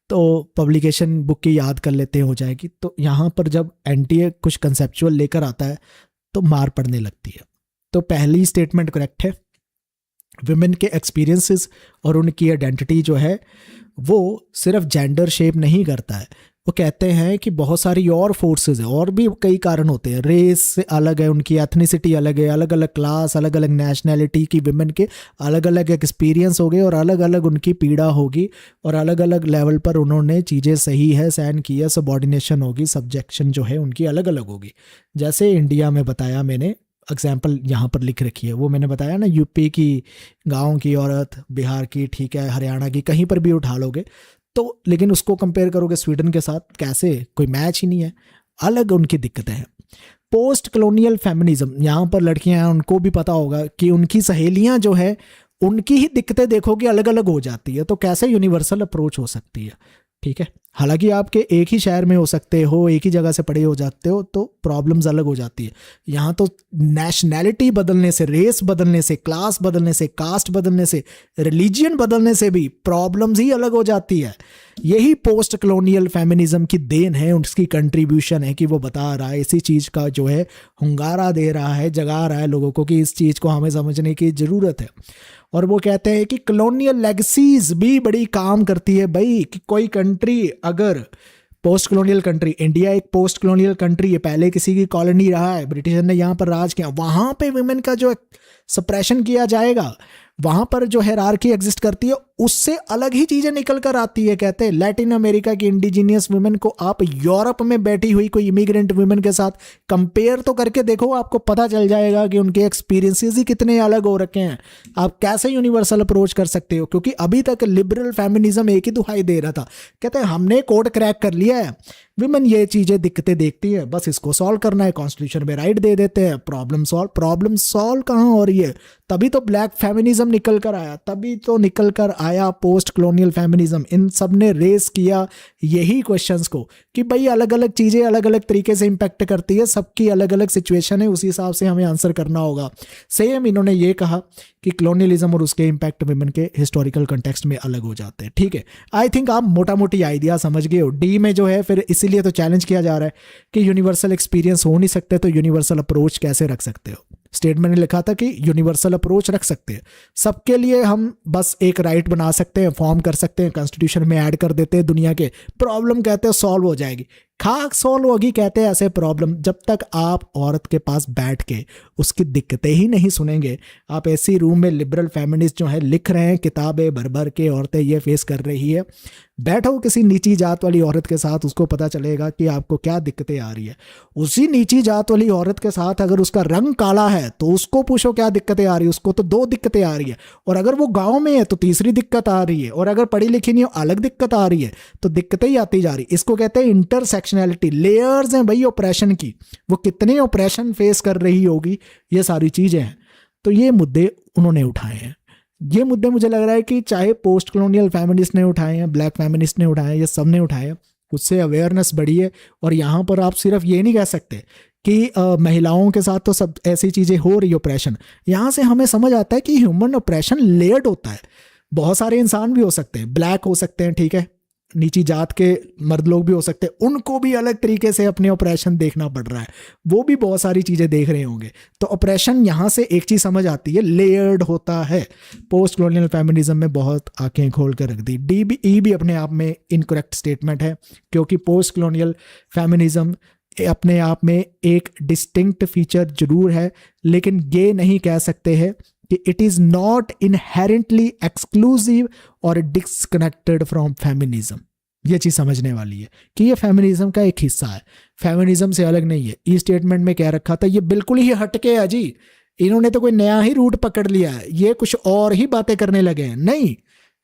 तो पब्लिकेशन बुक की याद कर लेते हैं, हो जाएगी। तो यहाँ पर जब एनटीए कुछ कंसेप्चुअल लेकर आता है तो मार पड़ने लगती है। तो पहली स्टेटमेंट करेक्ट है, विमेन के एक्सपीरियंसेस और उनकी आइडेंटिटी जो है वो सिर्फ जेंडर शेप नहीं करता है। वो कहते हैं कि बहुत सारी और फोर्सेस है, और भी कई कारण होते हैं। रेस से अलग है, उनकी एथनिसिटी अलग है, अलग अलग क्लास, अलग अलग नेशनैलिटी की विमेन के अलग अलग एक्सपीरियंस हो गए और अलग अलग उनकी पीड़ा होगी, और अलग अलग लेवल पर उन्होंने चीज़ें सही है सहन की है, सबऑर्डिनेशन होगी, सब्जेक्शन जो है उनकी अलग अलग होगी। जैसे इंडिया में बताया मैंने, एग्जाम्पल यहाँ पर लिख रखी है, वो मैंने बताया ना, यूपी की गाँव की औरत, बिहार की, ठीक है, हरियाणा की, कहीं पर भी उठा लोगे तो, लेकिन उसको कंपेयर करोगे स्वीडन के साथ, कैसे, कोई मैच ही नहीं है, अलग उनकी दिक्कतें हैं। पोस्ट कॉलोनियल फेमिनिज्म, यहाँ पर लड़कियां हैं, उनको भी पता होगा कि उनकी सहेलियां जो है उनकी ही दिक्कतें देखोगे अलग अलग हो जाती है, तो कैसे यूनिवर्सल अप्रोच हो सकती है, ठीक है। हालांकि आपके एक ही शहर में हो सकते हो, एक ही जगह से पढ़े हो जाते हो, तो प्रॉब्लम्स अलग हो जाती है। यहाँ तो नेशनैलिटी बदलने से, रेस बदलने से, क्लास बदलने से, कास्ट बदलने से, रिलीजियन बदलने से भी प्रॉब्लम्स ही अलग हो जाती है। यही पोस्ट कॉलोनियल फेमिनिज्म की देन है, उसकी कंट्रीब्यूशन है कि वो बता रहा है, इसी चीज़ का जो है हुंगारा दे रहा है, जगा रहा है लोगों को कि इस चीज़ को हमें समझने की ज़रूरत है। और वो कहते हैं कि कॉलोनियल लेगेसीज भी बड़ी काम करती है भाई, कि कोई कंट्री अगर पोस्ट कॉलोनियल कंट्री, इंडिया एक पोस्ट कॉलोनियल कंट्री है, पहले किसी की कॉलोनी रहा है, ब्रिटिशर ने यहाँ पर राज किया, वहाँ पे वुमेन का जो सप्रेशन किया जाएगा, वहां पर जो हायरार्की एग्जिस्ट करती है उससे अलग ही चीजें निकल कर आती है। कहते हैं लैटिन अमेरिका की इंडिजीनियस वुमेन को आप यूरोप में बैठी हुई कोई इमिग्रेंट वुमेन के साथ कंपेयर तो करके देखो, आपको पता चल जाएगा कि उनके एक्सपीरियंसेस ही कितने अलग हो रखे हैं। आप कैसे यूनिवर्सल अप्रोच कर सकते हो, क्योंकि अभी तक लिबरल फेमिनिज्म एक ही दुहाई दे रहा था, कहते हैं हमने कोड क्रैक कर लिया है, विमेन ये चीजें दिक्कतें देखती है, बस इसको सॉल्व करना है, कॉन्स्टिट्यूशन में राइट दे देते हैं, प्रॉब्लम सॉल्व। प्रॉब्लम सॉल्व कहाँ हो रही है? तभी तो ब्लैक फेमिनिज्म निकल कर आया, तभी तो निकल कर आया पोस्ट कॉलोनियल फेमिनिज्म। इन सब ने रेस किया यही क्वेश्चंस को कि भाई अलग अलग चीजें अलग अलग तरीके से इंपैक्ट करती है, सबकी अलग अलग सिचुएशन है, उसी हिसाब से हमें आंसर करना होगा। सेम इन्होंने ये कहा कि कॉलोनियलिज्म और उसके इंपैक्ट वुमेन के हिस्टोरिकल कंटेक्स्ट में अलग हो जाते हैं। ठीक है, आई थिंक आप मोटा मोटी आइडिया समझ गए हो। डी में जो है फिर इसीलिए तो चैलेंज किया जा रहा है कि यूनिवर्सल एक्सपीरियंस हो नहीं सकते तो यूनिवर्सल अप्रोच कैसे रख सकते हो। स्टेटमेंट ने लिखा था कि यूनिवर्सल अप्रोच रख सकते हैं, सबके लिए हम बस एक राइट बना सकते हैं, फॉर्म कर सकते हैं, कॉन्स्टिट्यूशन में ऐड कर देते हैं, दुनिया के प्रॉब्लम कहते हैं सॉल्व हो जाएगी। खाक सॉल्व होगी कहते हैं ऐसे प्रॉब्लम, जब तक आप औरत के पास बैठ के उसकी दिक्कतें ही नहीं सुनेंगे। आप ऐसी रूम में लिबरल फेमिनिस्ट जो है लिख रहे हैं किताबें भर भर के, औरतें ये फेस कर रही है, बैठो किसी नीची जात वाली औरत के साथ, उसको पता चलेगा कि आपको क्या दिक्कतें आ रही है। उसी नीची जात वाली औरत के साथ अगर उसका रंग काला है तो उसको पूछो क्या दिक्कतें आ रही है, उसको तो 2 दिक्कतें आ रही है, और अगर वो गाँव में है तो तीसरी दिक्कत आ रही है, और अगर पढ़ी लिखी नहीं हो अलग दिक्कत आ रही है, तो दिक्कतें ही आती जा रही। इसको कहते हैं इंटरसेक्शनैलिटी। लेयर्स हैं भाई ऑपरेशन की, वो कितने ऑपरेशन फेस कर रही होगी, ये सारी चीजें हैं। तो ये मुद्दे उन्होंने उठाए हैं। ये मुद्दे मुझे लग रहा है कि चाहे पोस्ट कॉलोनियल फेमिनिस्ट ने उठाए हैं, ब्लैक फेमिनिस्ट ने उठाए हैं, ये सब ने उठाए हैं, उससे अवेयरनेस बढ़ी है। और यहाँ पर आप सिर्फ ये नहीं कह सकते कि महिलाओं के साथ तो सब ऐसी चीज़ें हो रही ऑपरेशन। यहाँ से हमें समझ आता है कि ह्यूमन ऑपरेशन लेयर्ड होता है। बहुत सारे इंसान भी हो सकते हैं, ब्लैक हो सकते हैं, ठीक है, नीची जात के मर्द लोग भी हो सकते हैं, उनको भी अलग तरीके से अपने ऑपरेशन देखना पड़ रहा है, वो भी बहुत सारी चीज़ें देख रहे होंगे। तो ऑपरेशन यहाँ से एक चीज़ समझ आती है, लेयर्ड होता है। पोस्ट कॉलोनियल फेमिनिज्म में बहुत आंखें खोल कर रख दी। ई भी अपने आप में इनकरेक्ट स्टेटमेंट है, क्योंकि पोस्ट कॉलोनियल फेमिनिज्म अपने आप में एक डिस्टिंक्ट फीचर जरूर है, लेकिन ये नहीं कह सकते हैं कि it is not inherently exclusive और डिस्कनेक्टेड फ्रॉम फेमिनिज्म। ये चीज़ समझने वाली है कि ये फेमिनिज्म का एक हिस्सा है, फेमिनिज्म से अलग नहीं है। ई स्टेटमेंट में कह रखा था ये बिल्कुल ही हटके है जी, इन्होंने तो कोई नया ही रूट पकड़ लिया है, ये कुछ और ही बातें करने लगे हैं। नहीं,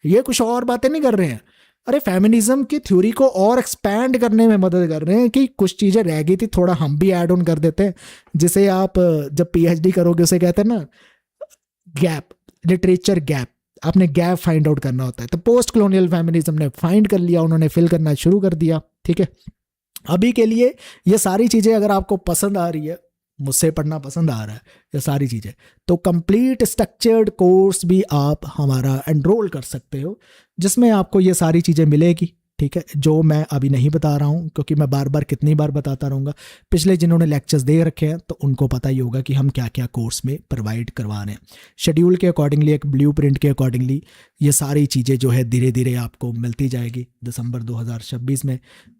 ये कुछ और बातें नहीं कर रहे हैं। अरे फेमिनिज्म की थ्योरी को और एक्सपैंड करने में मदद कर रहे हैं कि कुछ चीज़ें रह गई थी, थोड़ा हम भी ऐड ऑन कर देते हैं। जिसे आप जब PhD करोगे उसे कहते हैं ना गैप, लिटरेचर गैप, आपने गैप फाइंड आउट करना होता है। तो पोस्ट कॉलोनियल फेमिनिज्म ने फाइंड कर लिया, उन्होंने फिल करना शुरू कर दिया। ठीक है, अभी के लिए ये सारी चीज़ें अगर आपको पसंद आ रही है, मुझसे पढ़ना पसंद आ रहा है ये सारी चीज़ें, तो कंप्लीट स्ट्रक्चर्ड कोर्स भी आप हमारा एनरोल कर सकते हो, जिसमें आपको ये सारी चीज़ें मिलेगी। ठीक है, जो मैं अभी नहीं बता रहा हूँ, क्योंकि मैं बार बार कितनी बार बताता रहूँगा। पिछले जिन्होंने लेक्चर्स दे रखे हैं तो उनको पता ही होगा कि हम क्या क्या कोर्स में प्रोवाइड करवा रहे हैं। शेड्यूल के अकॉर्डिंगली, एक ब्लूप्रिंट के अकॉर्डिंगली ये सारी चीज़ें जो है धीरे धीरे आपको मिलती जाएगी। दिसंबर 2026 में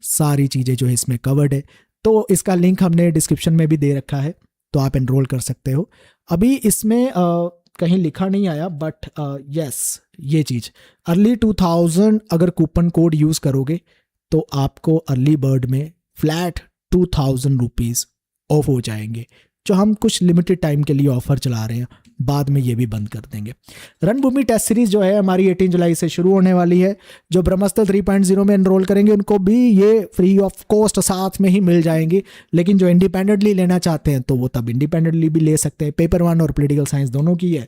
सारी चीज़ें जो है इसमें कवर्ड है। तो इसका लिंक हमने डिस्क्रिप्शन में भी दे रखा है, तो आप एनरोल कर सकते हो। अभी इसमें कहीं लिखा नहीं आया, बट यस, ये चीज़ अर्ली 2000 अगर कूपन कोड यूज़ करोगे तो आपको अर्ली बर्ड में फ्लैट 2000 रुपीज़ ऑफ हो जाएंगे, जो हम कुछ लिमिटेड टाइम के लिए ऑफर चला रहे हैं, बाद में ये भी बंद कर देंगे। रणभूमि टेस्ट सीरीज जो है हमारी 18 जुलाई से शुरू होने वाली है। जो ब्रह्मास्त्र 3.0 में एनरोल करेंगे उनको भी ये फ्री ऑफ कॉस्ट साथ में ही मिल जाएंगी, लेकिन जो इंडिपेंडेंटली लेना चाहते हैं तो वो तब इंडिपेंडेंटली भी ले सकते हैं। पेपर 1 और पॉलिटिकल साइंस दोनों की है।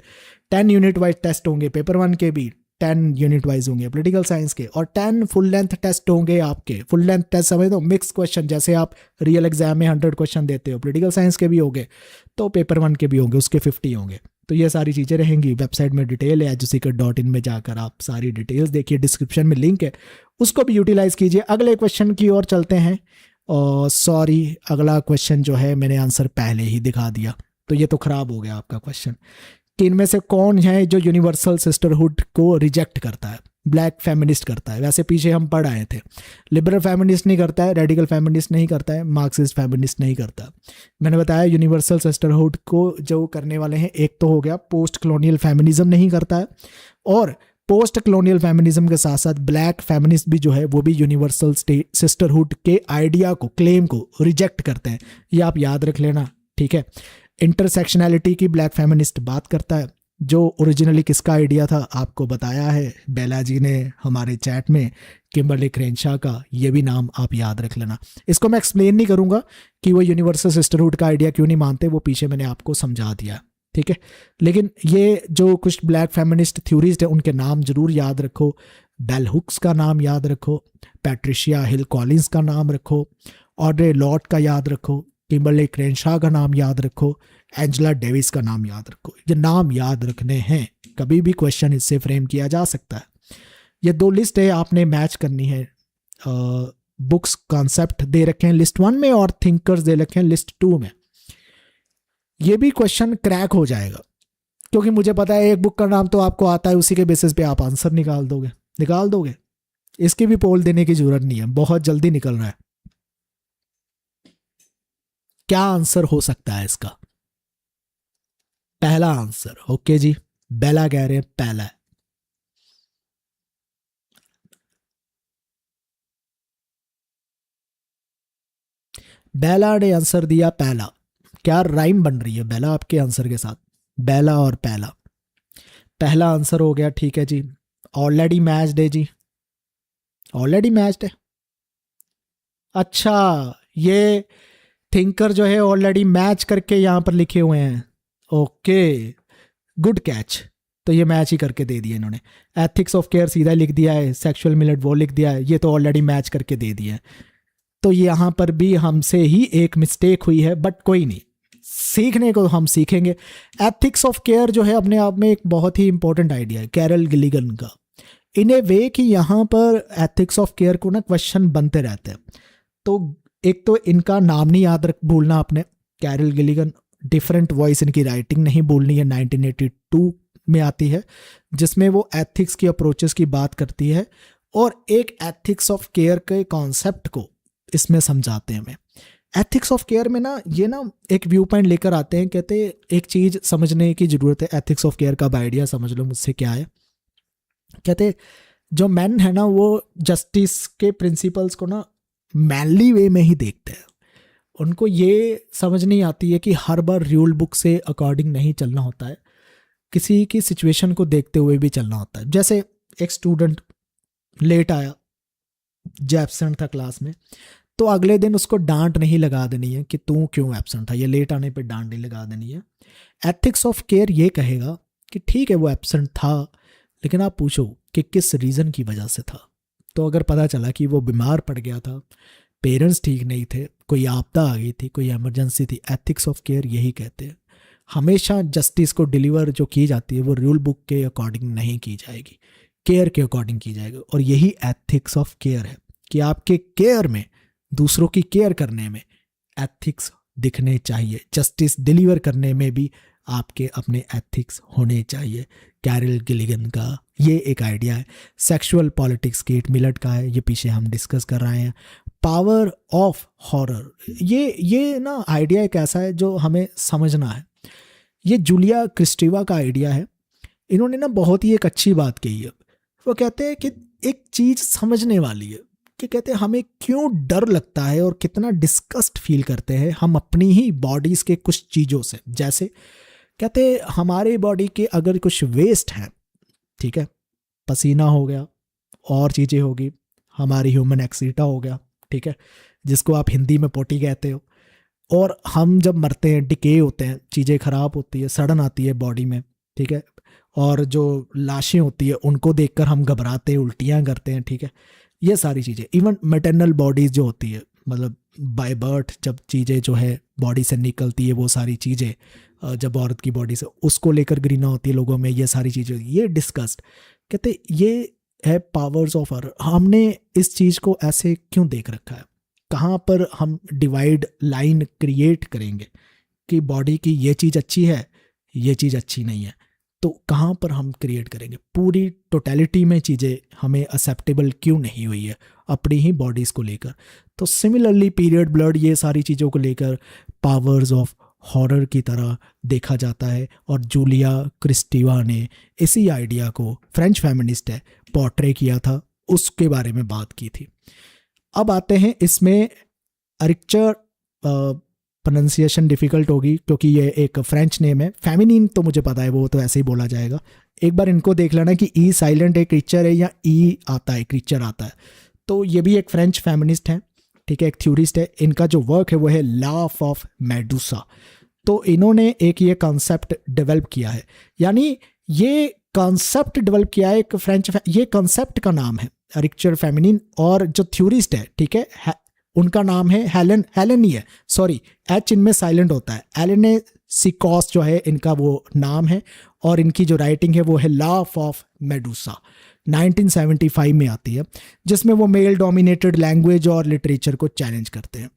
10 यूनिट वाइज टेस्ट होंगे, पेपर 1 के भी 10 यूनिट वाइज होंगे पॉलिटिकल साइंस के, और 10 फुल लेंथ टेस्ट होंगे आपके। फुल लेंथ टेस्ट समझ दो, मिक्स क्वेश्चन, जैसे आप रियल एग्जाम में 100 क्वेश्चन देते हो, पॉलिटिकल साइंस के भी होंगे, तो पेपर 1 के भी होंगे, उसके 50 होंगे। तो ये सारी चीज़ें रहेंगी। वेबसाइट में डिटेल है, eduseeker.in में जाकर आप सारी डिटेल्स देखिए, डिस्क्रिप्शन में लिंक है, उसको भी यूटिलाइज कीजिए। अगले क्वेश्चन की ओर चलते हैं। और सॉरी, अगला क्वेश्चन जो है मैंने आंसर पहले ही दिखा दिया, तो ये तो खराब हो गया आपका क्वेश्चन कि इनमें से कौन है जो यूनिवर्सल सिस्टरहुड को रिजेक्ट करता है। ब्लैक फेमिनिस्ट करता है, वैसे पीछे हम पढ़ आए थे। लिबरल फेमिनिस्ट नहीं करता है, रेडिकल फेमिनिस्ट नहीं करता है, मार्क्सिस्ट फेमिनिस्ट नहीं करता। मैंने बताया यूनिवर्सल सिस्टरहुड को जो करने वाले हैं, एक तो हो गया पोस्ट कॉलोनियल फेमिनिज्म नहीं करता है, और पोस्ट कॉलोनियल फेमिनिज्म के साथ साथ ब्लैक फेमिनिस्ट भी जो है वो भी यूनिवर्सल सिस्टरहुड के आइडिया को, क्लेम को रिजेक्ट करते हैं। ये आप याद रख लेना, ठीक है। इंटरसेक्शनैलिटी की ब्लैक फेमिनिस्ट बात करता है, जो ओरिजिनली किसका आइडिया था आपको बताया है बेला जी ने हमारे चैट में, किम्बरली क्रेनशॉ का। ये भी नाम आप याद रख लेना। इसको मैं एक्सप्लेन नहीं करूंगा कि वो यूनिवर्सल सिस्टरहुड का आइडिया क्यों नहीं मानते, वो पीछे मैंने आपको समझा दिया, ठीक है। लेकिन ये जो कुछ ब्लैक फेमिनिस्ट थ्योरीज थे उनके नाम जरूर याद रखो। बेल हुक्स का नाम याद रखो, पैट्रिशिया हिल कॉलिंस का नाम रखो, ऑड्रे लॉर्ड का याद रखो, किम्बरली क्रेनशॉ का नाम याद रखो, एंजेला डेविस का नाम याद रखो। ये नाम याद रखने हैं, कभी भी क्वेश्चन इससे फ्रेम किया जा सकता है। ये 2 लिस्ट है, आपने मैच करनी है। बुक्स कॉन्सेप्ट दे रखे हैं लिस्ट 1 में और थिंकर्स दे रखे हैं लिस्ट 2 में। ये भी क्वेश्चन क्रैक हो जाएगा, क्योंकि मुझे पता है एक बुक का नाम तो आपको आता है, उसी के बेसिस पे आप आंसर निकाल दोगे। इसकी भी पोल देने की जरूरत नहीं है, बहुत जल्दी निकल रहा है। क्या आंसर हो सकता है इसका? पहला आंसर, ओके जी, बेला कह रहे हैं पहला है। बेला ने आंसर दिया पहला। क्या राइम बन रही है बेला आपके आंसर के साथ? बेला और पहला, पहला आंसर हो गया, ठीक है जी। ऑलरेडी मैच्ड है जी, ऑलरेडी मैच्ड है। अच्छा, ये थिंकर जो है ऑलरेडी मैच करके यहां पर लिखे हुए हैं, ओके, गुड कैच। तो ये मैच ही करके दे दिया इन्होंने। एथिक्स ऑफ केयर सीधा लिख दिया है, सेक्सुअल मिलेट वो लिख दिया है, ये तो ऑलरेडी मैच करके दे दिया है। तो यहाँ पर भी हमसे ही एक मिस्टेक हुई है, बट कोई नहीं, सीखने को हम सीखेंगे। एथिक्स ऑफ केयर जो है अपने आप में एक बहुत ही इंपॉर्टेंट आइडिया है कैरल गिलिगन का, इन ए वे कि यहाँ पर एथिक्स ऑफ केयर को ना क्वेश्चन बनते रहते हैं। तो एक तो इनका नाम नहीं याद रख भूलना आपने, कैरल गिलिगन। डिफरेंट वॉइस, इनकी राइटिंग नहीं भूलनी है, 1982 में आती है, जिसमें वो एथिक्स की अप्रोचेस की बात करती है और एक एथिक्स ऑफ केयर के कॉन्सेप्ट को इसमें समझाते हैं हमें। एथिक्स ऑफ केयर में ना ये ना एक व्यू पॉइंट लेकर आते हैं, कहते हैं एक चीज़ समझने की ज़रूरत है। एथिक्स ऑफ केयर का आइडिया समझ लो मुझसे क्या है। कहते जो मैन है ना वो जस्टिस के प्रिंसिपल्स को ना मैनली वे में ही देखते हैं। उनको ये समझ नहीं आती है कि हर बार रूल बुक से अकॉर्डिंग नहीं चलना होता है, किसी की सिचुएशन को देखते हुए भी चलना होता है। जैसे एक स्टूडेंट लेट आया, जो एब्सेंट था क्लास में, तो अगले दिन उसको डांट नहीं लगा देनी है कि तू क्यों एब्सेंट था, ये लेट आने पे डांट नहीं लगा देनी है। एथिक्स ऑफ केयर ये कहेगा कि ठीक है वो एब्सेंट था, लेकिन आप पूछो कि किस रीज़न की वजह से था। तो अगर पता चला कि वो बीमार पड़ गया था, पेरेंट्स ठीक नहीं थे, कोई आपदा आ गई थी, कोई इमरजेंसी थी, एथिक्स ऑफ केयर यही कहते हैं। हमेशा जस्टिस को डिलीवर जो की जाती है वो रूल बुक के अकॉर्डिंग नहीं की जाएगी, केयर के अकॉर्डिंग की जाएगी। और यही एथिक्स ऑफ केयर है कि आपके केयर में, दूसरों की केयर करने में एथिक्स दिखने चाहिए, जस्टिस डिलीवर करने में भी आपके अपने एथिक्स होने चाहिए। कैरल गिलिगन का ये एक आइडिया है। सेक्सुअल पॉलिटिक्स केट मिलट का है, ये पीछे हम डिस्कस कर रहे हैं। पावर ऑफ हॉरर, ये ना आइडिया एक ऐसा है जो हमें समझना है। ये जूलिया क्रिस्टीवा का आइडिया है। इन्होंने ना बहुत ही एक अच्छी बात कही है। वो कहते हैं कि एक चीज़ समझने वाली है कि कहते हैं हमें क्यों डर लगता है और कितना डिस्कस्ट फील करते हैं हम अपनी ही बॉडीज़ के कुछ चीज़ों से। जैसे कहते हैं हमारे बॉडी के अगर कुछ वेस्ट हैं, ठीक है, पसीना हो गया और चीज़ें होगी, हमारी ह्यूमन एक्सीटा हो गया, ठीक है, जिसको आप हिंदी में पोटी कहते हो। और हम जब मरते हैं, डिके होते हैं, चीज़ें ख़राब होती है, सड़न आती है बॉडी में, ठीक है, और जो लाशें होती है उनको देखकर हम घबराते हैं, उल्टियाँ करते हैं, ठीक है, ये सारी चीज़ें। इवन मैटरनल बॉडीज़ जो होती है, मतलब बाय बर्थ जब चीज़ें जो है बॉडी से निकलती है, वो सारी चीज़ें जब औरत की बॉडी से, उसको लेकर घृणा होती है लोगों में, ये सारी चीज़ें, ये डिस्कस्ड। कहते ये है पावर्स ऑफ हॉरर। हमने इस चीज़ को ऐसे क्यों देख रखा है? कहाँ पर हम डिवाइड लाइन क्रिएट करेंगे कि बॉडी की ये चीज़ अच्छी है, ये चीज़ अच्छी नहीं है? तो कहाँ पर हम क्रिएट करेंगे? पूरी टोटलिटी में चीज़ें हमें एक्सेप्टेबल क्यों नहीं हुई है अपनी ही बॉडीज़ को लेकर? तो सिमिलरली पीरियड ब्लड ये सारी चीज़ों को लेकर पावर्स ऑफ हॉरर की तरह देखा जाता है, और जूलिया क्रिस्टीवा ने इसी आइडिया को, फ्रेंच फेमिनिस्ट है, पोर्ट्रे किया था, उसके बारे में बात की थी। अब आते हैं इसमें अरिक्चर, प्रोनाउंसिएशन डिफ़िकल्ट होगी क्योंकि ये एक फ्रेंच नेम है। फेमिनिन तो मुझे पता है, वो तो ऐसे ही बोला जाएगा। एक बार इनको देख लेना कि ई साइलेंट है क्रीचर है या ई आता है क्रीचर आता है। तो ये भी एक फ्रेंच फेमिनिस्ट है, ठीक है, एक थ्योरिस्ट है। इनका जो वर्क है वो है लाफ ऑफ मेडुसा। तो इन्होंने एक ये कॉन्सेप्ट डेवलप किया है, यानी ये कॉन्सेप्ट डेवलप किया है एक फ्रेंच, ये कॉन्सेप्ट का नाम है अरिक्चर फेमिनिन, और जो थ्योरिस्ट है, ठीक है, उनका नाम है हेलेन ही है, सॉरी, एच इनमें साइलेंट होता है, एलेने सिकॉस जो है इनका वो नाम है, और इनकी जो राइटिंग है वो है लाफ ऑफ मेडुसा, 1975 में आती है, जिसमें वो मेल डोमिनेटेड लैंग्वेज और लिटरेचर को चैलेंज करते हैं।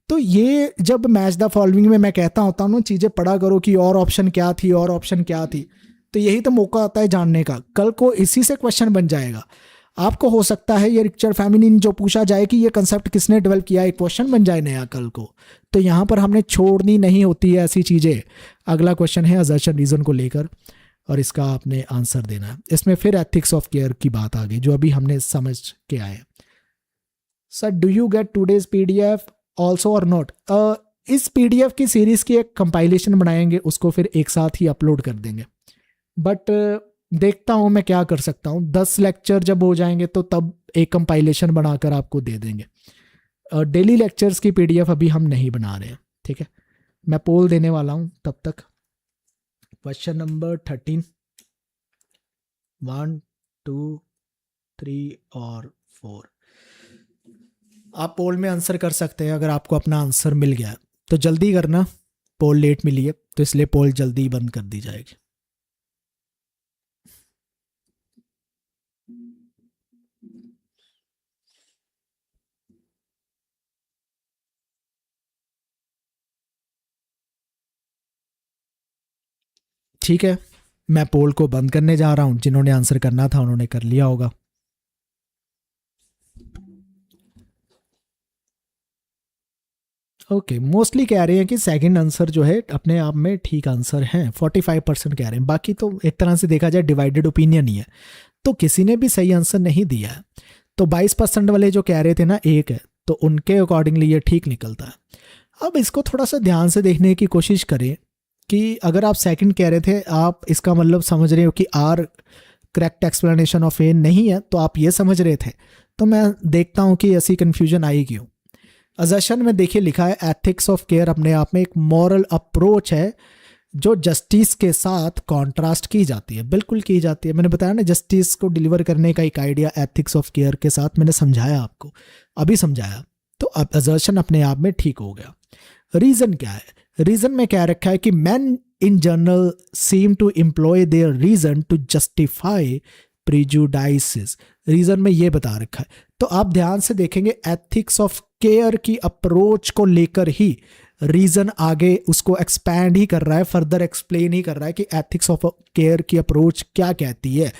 तो ये जब मैच द फॉलोइंग में मैं कहता होता हूँ चीज़ें पढ़ा करो कि और ऑप्शन क्या थी, और ऑप्शन क्या थी, तो यही तो मौका आता है जानने का। कल को इसी से क्वेश्चन बन जाएगा, आपको हो सकता है ये रिक्चर फेमिनिन जो पूछा जाए कि ये कंसेप्ट किसने डेवलप किया, एक क्वेश्चन बन जाए नया कल को। तो यहाँ पर हमने छोड़नी नहीं होती है ऐसी चीज़ें। अगला क्वेश्चन है असर्शन रीजन को लेकर, और इसका आपने आंसर देना है। इसमें फिर एथिक्स ऑफ केयर की बात आ गई जो अभी हमने समझ के आए। Sir do you get today's PDF also और नॉट? इस पीडीएफ की सीरीज की एक कंपाइलेशन बनाएंगे, उसको फिर एक साथ ही अपलोड कर देंगे। बट देखता हूँ मैं क्या कर सकता हूँ, 10 लेक्चर जब हो जाएंगे तो तब एक कंपाइलेशन बनाकर आपको दे देंगे। डेली लेक्चर्स की पीडीएफ अभी हम नहीं बना रहे हैं, ठीक है। मैं पोल देने वाला हूँ तब तक। क्वेश्चन नंबर 13, 1, 2, 3 और 4 आप पोल में आंसर कर सकते हैं अगर आपको अपना आंसर मिल गया तो जल्दी करना। पोल लेट मिली है तो इसलिए पोल जल्दी बंद कर दी जाएगी। ठीक है, मैं पोल को बंद करने जा रहा हूं। जिन्होंने आंसर करना था उन्होंने कर लिया होगा। ओके, मोस्टली कह रहे हैं कि सेकंड आंसर जो है अपने आप में ठीक आंसर है, 45% कह रहे हैं। बाकी तो एक तरह से देखा जाए डिवाइडेड ओपिनियन ही है, तो किसी ने भी सही आंसर नहीं दिया है। तो 22% वाले जो कह रहे थे ना एक है, तो उनके अकॉर्डिंगली ये ठीक निकलता है। अब इसको थोड़ा सा ध्यान से देखने की कोशिश करें कि अगर आप सेकंड कह रहे थे, आप इसका मतलब समझ रहे हो कि आर करेक्ट एक्सप्लेनेशन ऑफ ए नहीं है, तो आप ये समझ रहे थे। तो मैं देखता हूँ कि ऐसी कन्फ्यूजन आई क्यों। अजर्शन में देखिए लिखा है एथिक्स ऑफ केयर अपने आप में एक मॉरल अप्रोच है जो जस्टिस के साथ कॉन्ट्रास्ट की जाती है। बिल्कुल की जाती है, मैंने बताया ना, जस्टिस को डिलीवर करने का एक आइडिया एथिक्स ऑफ केयर के साथ मैंने समझाया आपको, अभी समझाया। तो अब अजर्शन अपने आप में ठीक हो गया। रीजन क्या है? रीजन में क्या रखा है कि man in general seem to employ their reason to justify prejudices. Reason में ये बता रखा है। तो आप ध्यान से देखेंगे एथिक्स ऑफ केयर की अप्रोच को लेकर ही रीजन आगे उसको एक्सपैंड ही कर रहा है, फर्दर एक्सप्लेन ही कर रहा है कि एथिक्स ऑफ केयर की अप्रोच क्या कहती है।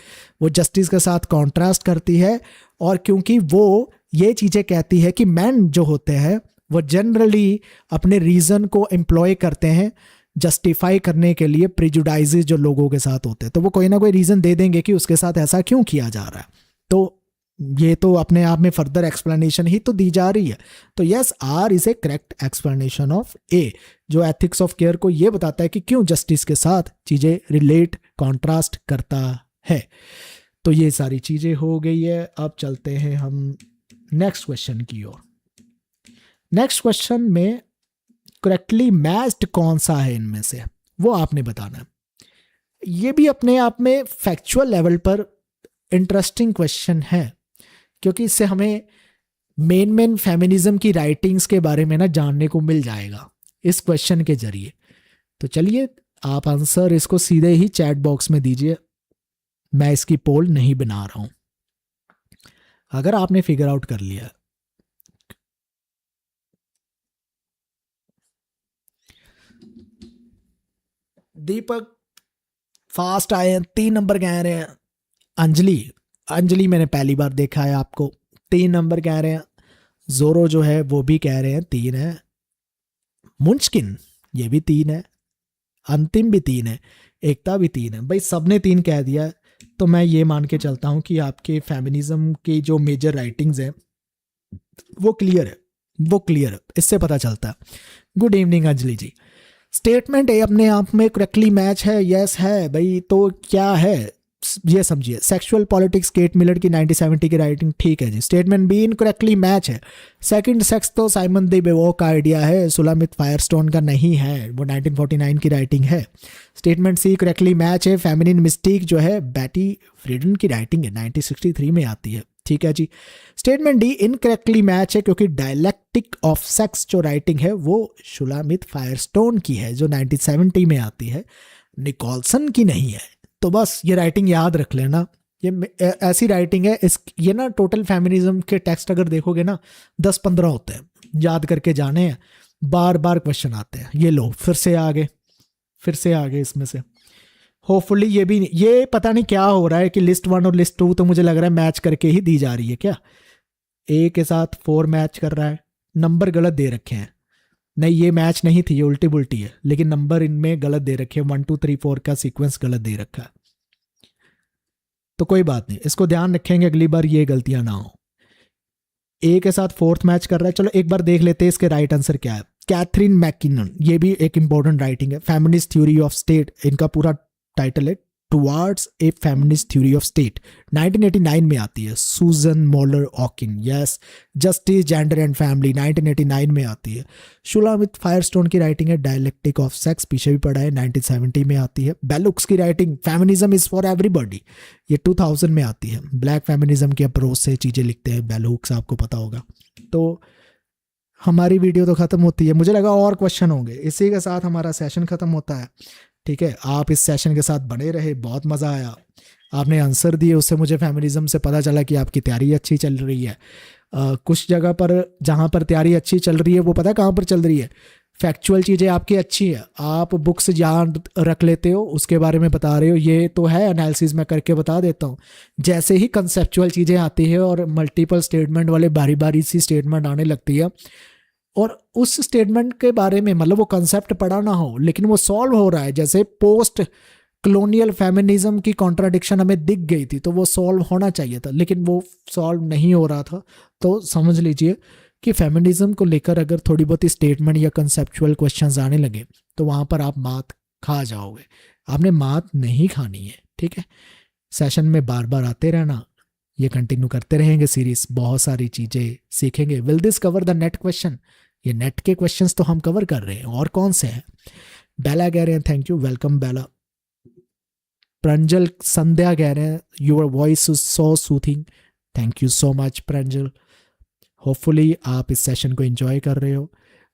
वो जस्टिस के साथ कॉन्ट्रास्ट करती है, और क्योंकि वो ये चीजें कहती है कि मैन जो होते हैं वो जनरली अपने रीजन को एम्प्लॉय करते हैं जस्टिफाई करने के लिए प्रिजुडाइजेस जो लोगों के साथ होते हैं, तो वो कोई ना कोई रीजन दे देंगे कि उसके साथ ऐसा क्यों किया जा रहा है। तो ये तो अपने आप में फर्दर एक्सप्लेनेशन ही तो दी जा रही है। तो yes, R is a correct explanation of A, जो एथिक्स ऑफ केयर को ये बताता है कि क्यों जस्टिस के साथ चीजें रिलेट कॉन्ट्रास्ट करता है। तो ये सारी चीजें हो गई है। अब चलते हैं हम नेक्स्ट क्वेश्चन की ओर। नेक्स्ट क्वेश्चन में करेक्टली मैच्ड कौन सा है इनमें से, वो आपने बताना है। ये भी अपने आप में फैक्चुअल लेवल पर इंटरेस्टिंग क्वेश्चन है, क्योंकि इससे हमें मेन फेमिनिज्म की राइटिंग्स के बारे में ना जानने को मिल जाएगा इस क्वेश्चन के जरिए। तो चलिए, आप आंसर इसको सीधे ही चैट बॉक्स में दीजिए, मैं इसकी पोल नहीं बना रहा हूं। अगर आपने फिगर आउट कर लिया, दीपक फास्ट आए हैं, 3 नंबर कह रहे हैं। अंजलि, अंजलि मैंने पहली बार देखा है आपको, 3 नंबर कह रहे हैं। जोरो जो है वो भी कह रहे हैं 3 है। मुंचकिन ये भी 3 है। अंतिम भी 3 है। एकता भी 3 है। भाई सबने 3 कह दिया, तो मैं ये मान के चलता हूँ कि आपके फेमिनिज्म की जो मेजर राइटिंग्स हैं वो क्लियर है, वो क्लियर है, इससे पता चलता है। Good evening Anjali ji. Statement A अपने आप में करेक्टली मैच है, यस है भाई, तो क्या है ये समझिए। सेक्सुअल पॉलिटिक्स केट मिलर की 1970 की राइटिंग, ठीक है जी। स्टेटमेंट बी इनकरेक्टली मैच है। सेकंड सेक्स तो साइमन दे बेवॉक का आइडिया है, सुलामित फायरस्टोन का नहीं है, वो 1949 की राइटिंग है। स्टेटमेंट सी करेक्टली मैच है। फेमिनिन मिस्टीक जो है बैटी फ्रीडन की राइटिंग है, 1963 में आती है, ठीक है जी। स्टेटमेंट डी इनकरेक्टली मैच है क्योंकि डायलेक्टिक ऑफ सेक्स जो राइटिंग है वो शुलामित फायरस्टोन की है जो 1970 में आती है, निकोलसन की नहीं है। तो बस ये राइटिंग याद रख लेना, ये ऐसी राइटिंग है। इस ये ना टोटल फेमिनिज्म के टेक्स्ट अगर देखोगे ना 10-15 होते हैं, याद करके जाने हैं, बार बार क्वेश्चन आते हैं। ये लो फिर से आगे इसमें से होपफुली ये भी नहीं, ये पता नहीं क्या हो रहा है कि लिस्ट 1 और लिस्ट 2 तो मुझे लग रहा है मैच करके ही दी जा रही है क्या। ए के साथ 4 मैच कर रहा है, नंबर गलत दे रखे हैं। नहीं ये मैच नहीं थी, ये उल्टी बुल्टी है, लेकिन नंबर इनमें गलत दे रखे हैं, 1 2 3 4 का सीक्वेंस गलत दे रखा है। तो कोई बात नहीं, इसको ध्यान रखेंगे अगली बार ये गलतियां ना हो। ए के साथ 4th मैच कर रहा है। चलो एक बार देख लेते हैं इसके राइट आंसर क्या है। कैथरीन मैकिनन, ये भी एक इंपॉर्टेंट राइटिंग है। फेमिनिस्ट थ्योरी ऑफ स्टेट इनका पूरा टाइटल है, towards a feminist theory of state, 1989 में आती है। Susan Moller Okin, yes. Justice gender and family 1989 में आती है। शुलामित फायरस्टोन की राइटिंग है डायलेक्टिक ऑफ सेक्स, पीछे भी पढ़ा है, 1970 में आती है। बेलुक्स की writing feminism is for everybody, ये 2000 में आती है। ब्लैक फेमिनिज्म के अप्रोच से चीज़ें लिखते हैं बेलुक्स, आपको पता होगा। तो हमारी वीडियो तो ख़त्म होती है, मुझे लगा और क्वेश्चन होंगे, इसी के साथ हमारा सेशन ख़त्म होता है। ठीक है, आप इस सेशन के साथ बने रहे, बहुत मज़ा आया, आपने आंसर दिए, उससे मुझे फेमिनिज्म से पता चला कि आपकी तैयारी अच्छी चल रही है। कुछ जगह पर जहाँ पर तैयारी अच्छी चल रही है वो पता कहाँ पर चल रही है, फैक्चुअल चीज़ें आपकी अच्छी है, आप बुक्स याद रख लेते हो, उसके बारे में बता रहे हो, ये तो है एनालिसिस मैं करके बता देता हूँ। जैसे ही कंसेप्चुअल चीज़ें आती है और मल्टीपल स्टेटमेंट वाले बारी बारी सी स्टेटमेंट आने लगती है, और उस स्टेटमेंट के बारे में मतलब वो कंसेप्ट पढ़ा ना हो लेकिन वो सॉल्व हो रहा है, जैसे पोस्ट कॉलोनियल फेमिनिज्म की कॉन्ट्राडिक्शन हमें दिख गई थी तो वो सॉल्व होना चाहिए था, लेकिन वो सॉल्व नहीं हो रहा था। तो समझ लीजिए कि फेमिनिज्म को लेकर अगर थोड़ी बहुत स्टेटमेंट या कंसेप्चुअल क्वेश्चंस आने लगे तो वहाँ पर आप मात खा जाओगे। आपने मात नहीं खानी है, ठीक है। सेशन में बार बार आते रहना, ये कंटिन्यू करते रहेंगे सीरीज, बहुत सारी चीज़ें सीखेंगे। Will this cover the net question, ये नेट के क्वेश्चंस तो हम कवर कर रहे हैं, और कौन से हैं। बेला कह रहे हैं थैंक यू, वेलकम बेला। प्रंजल संध्या कह रहे हैं your voice is so soothing, thank you so much Pranjal. Hopefully आप इस सेशन को एंजॉय कर रहे हो।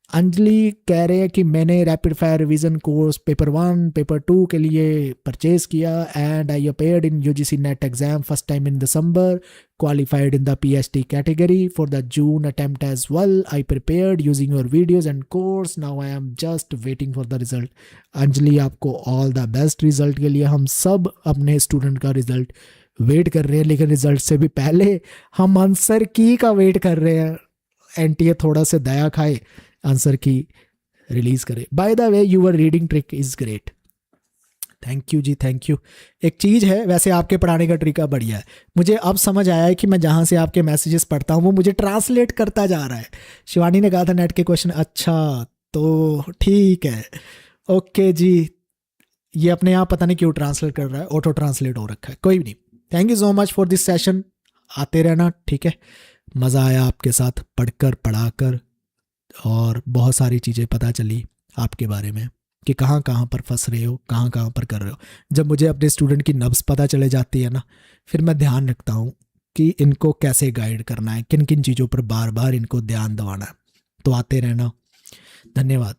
अंजलि कह रहे हैं कि मैंने rapid fire revision course paper 1 paper 2 के लिए परचेज किया and I appeared in UGC NET exam first time in December, qualified in the PhD category for the June attempt as well. I prepared using your videos and course, now I am just waiting for the result. Anjali आपको all the best result के लिए। हम सब अपने student का result wait कर रहे हैं, लेकिन रिजल्ट से भी पहले हम आंसर की का वेट कर रहे हैं। एनटीए थोड़ा से दया खाए, आंसर की रिलीज करे। By the way your reading trick is great, thank you ji, thank you. एक चीज़ है, वैसे आपके पढ़ाने का तरीका बढ़िया है, मुझे अब समझ आया है कि मैं जहाँ से आपके मैसेजेस पढ़ता हूँ वो मुझे ट्रांसलेट करता जा रहा है। शिवानी ने कहा था नेट के क्वेश्चन, अच्छा तो ठीक है, ओके जी। ये अपने आप पता नहीं क्यों ट्रांसलेट कर रहा है, ऑटो ट्रांसलेट हो रखा है, कोई भी नहीं। Thank you so much for this session, आते रहना, ठीक है। मज़ा आया आपके साथ पढ़कर पढ़ाकर, और बहुत सारी चीज़ें पता चली आपके बारे में कि कहाँ कहाँ पर फंस रहे हो, कहाँ कहाँ पर कर रहे हो। जब मुझे अपने स्टूडेंट की नब्ज़ पता चले जाती है ना, फिर मैं ध्यान रखता हूँ कि इनको कैसे गाइड करना है, किन किन चीज़ों पर बार बार इनको ध्यान दिलाना है। तो आते रहना, धन्यवाद,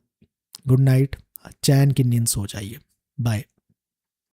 गुड नाइट, चैन की नींद सो जाइए, बाय।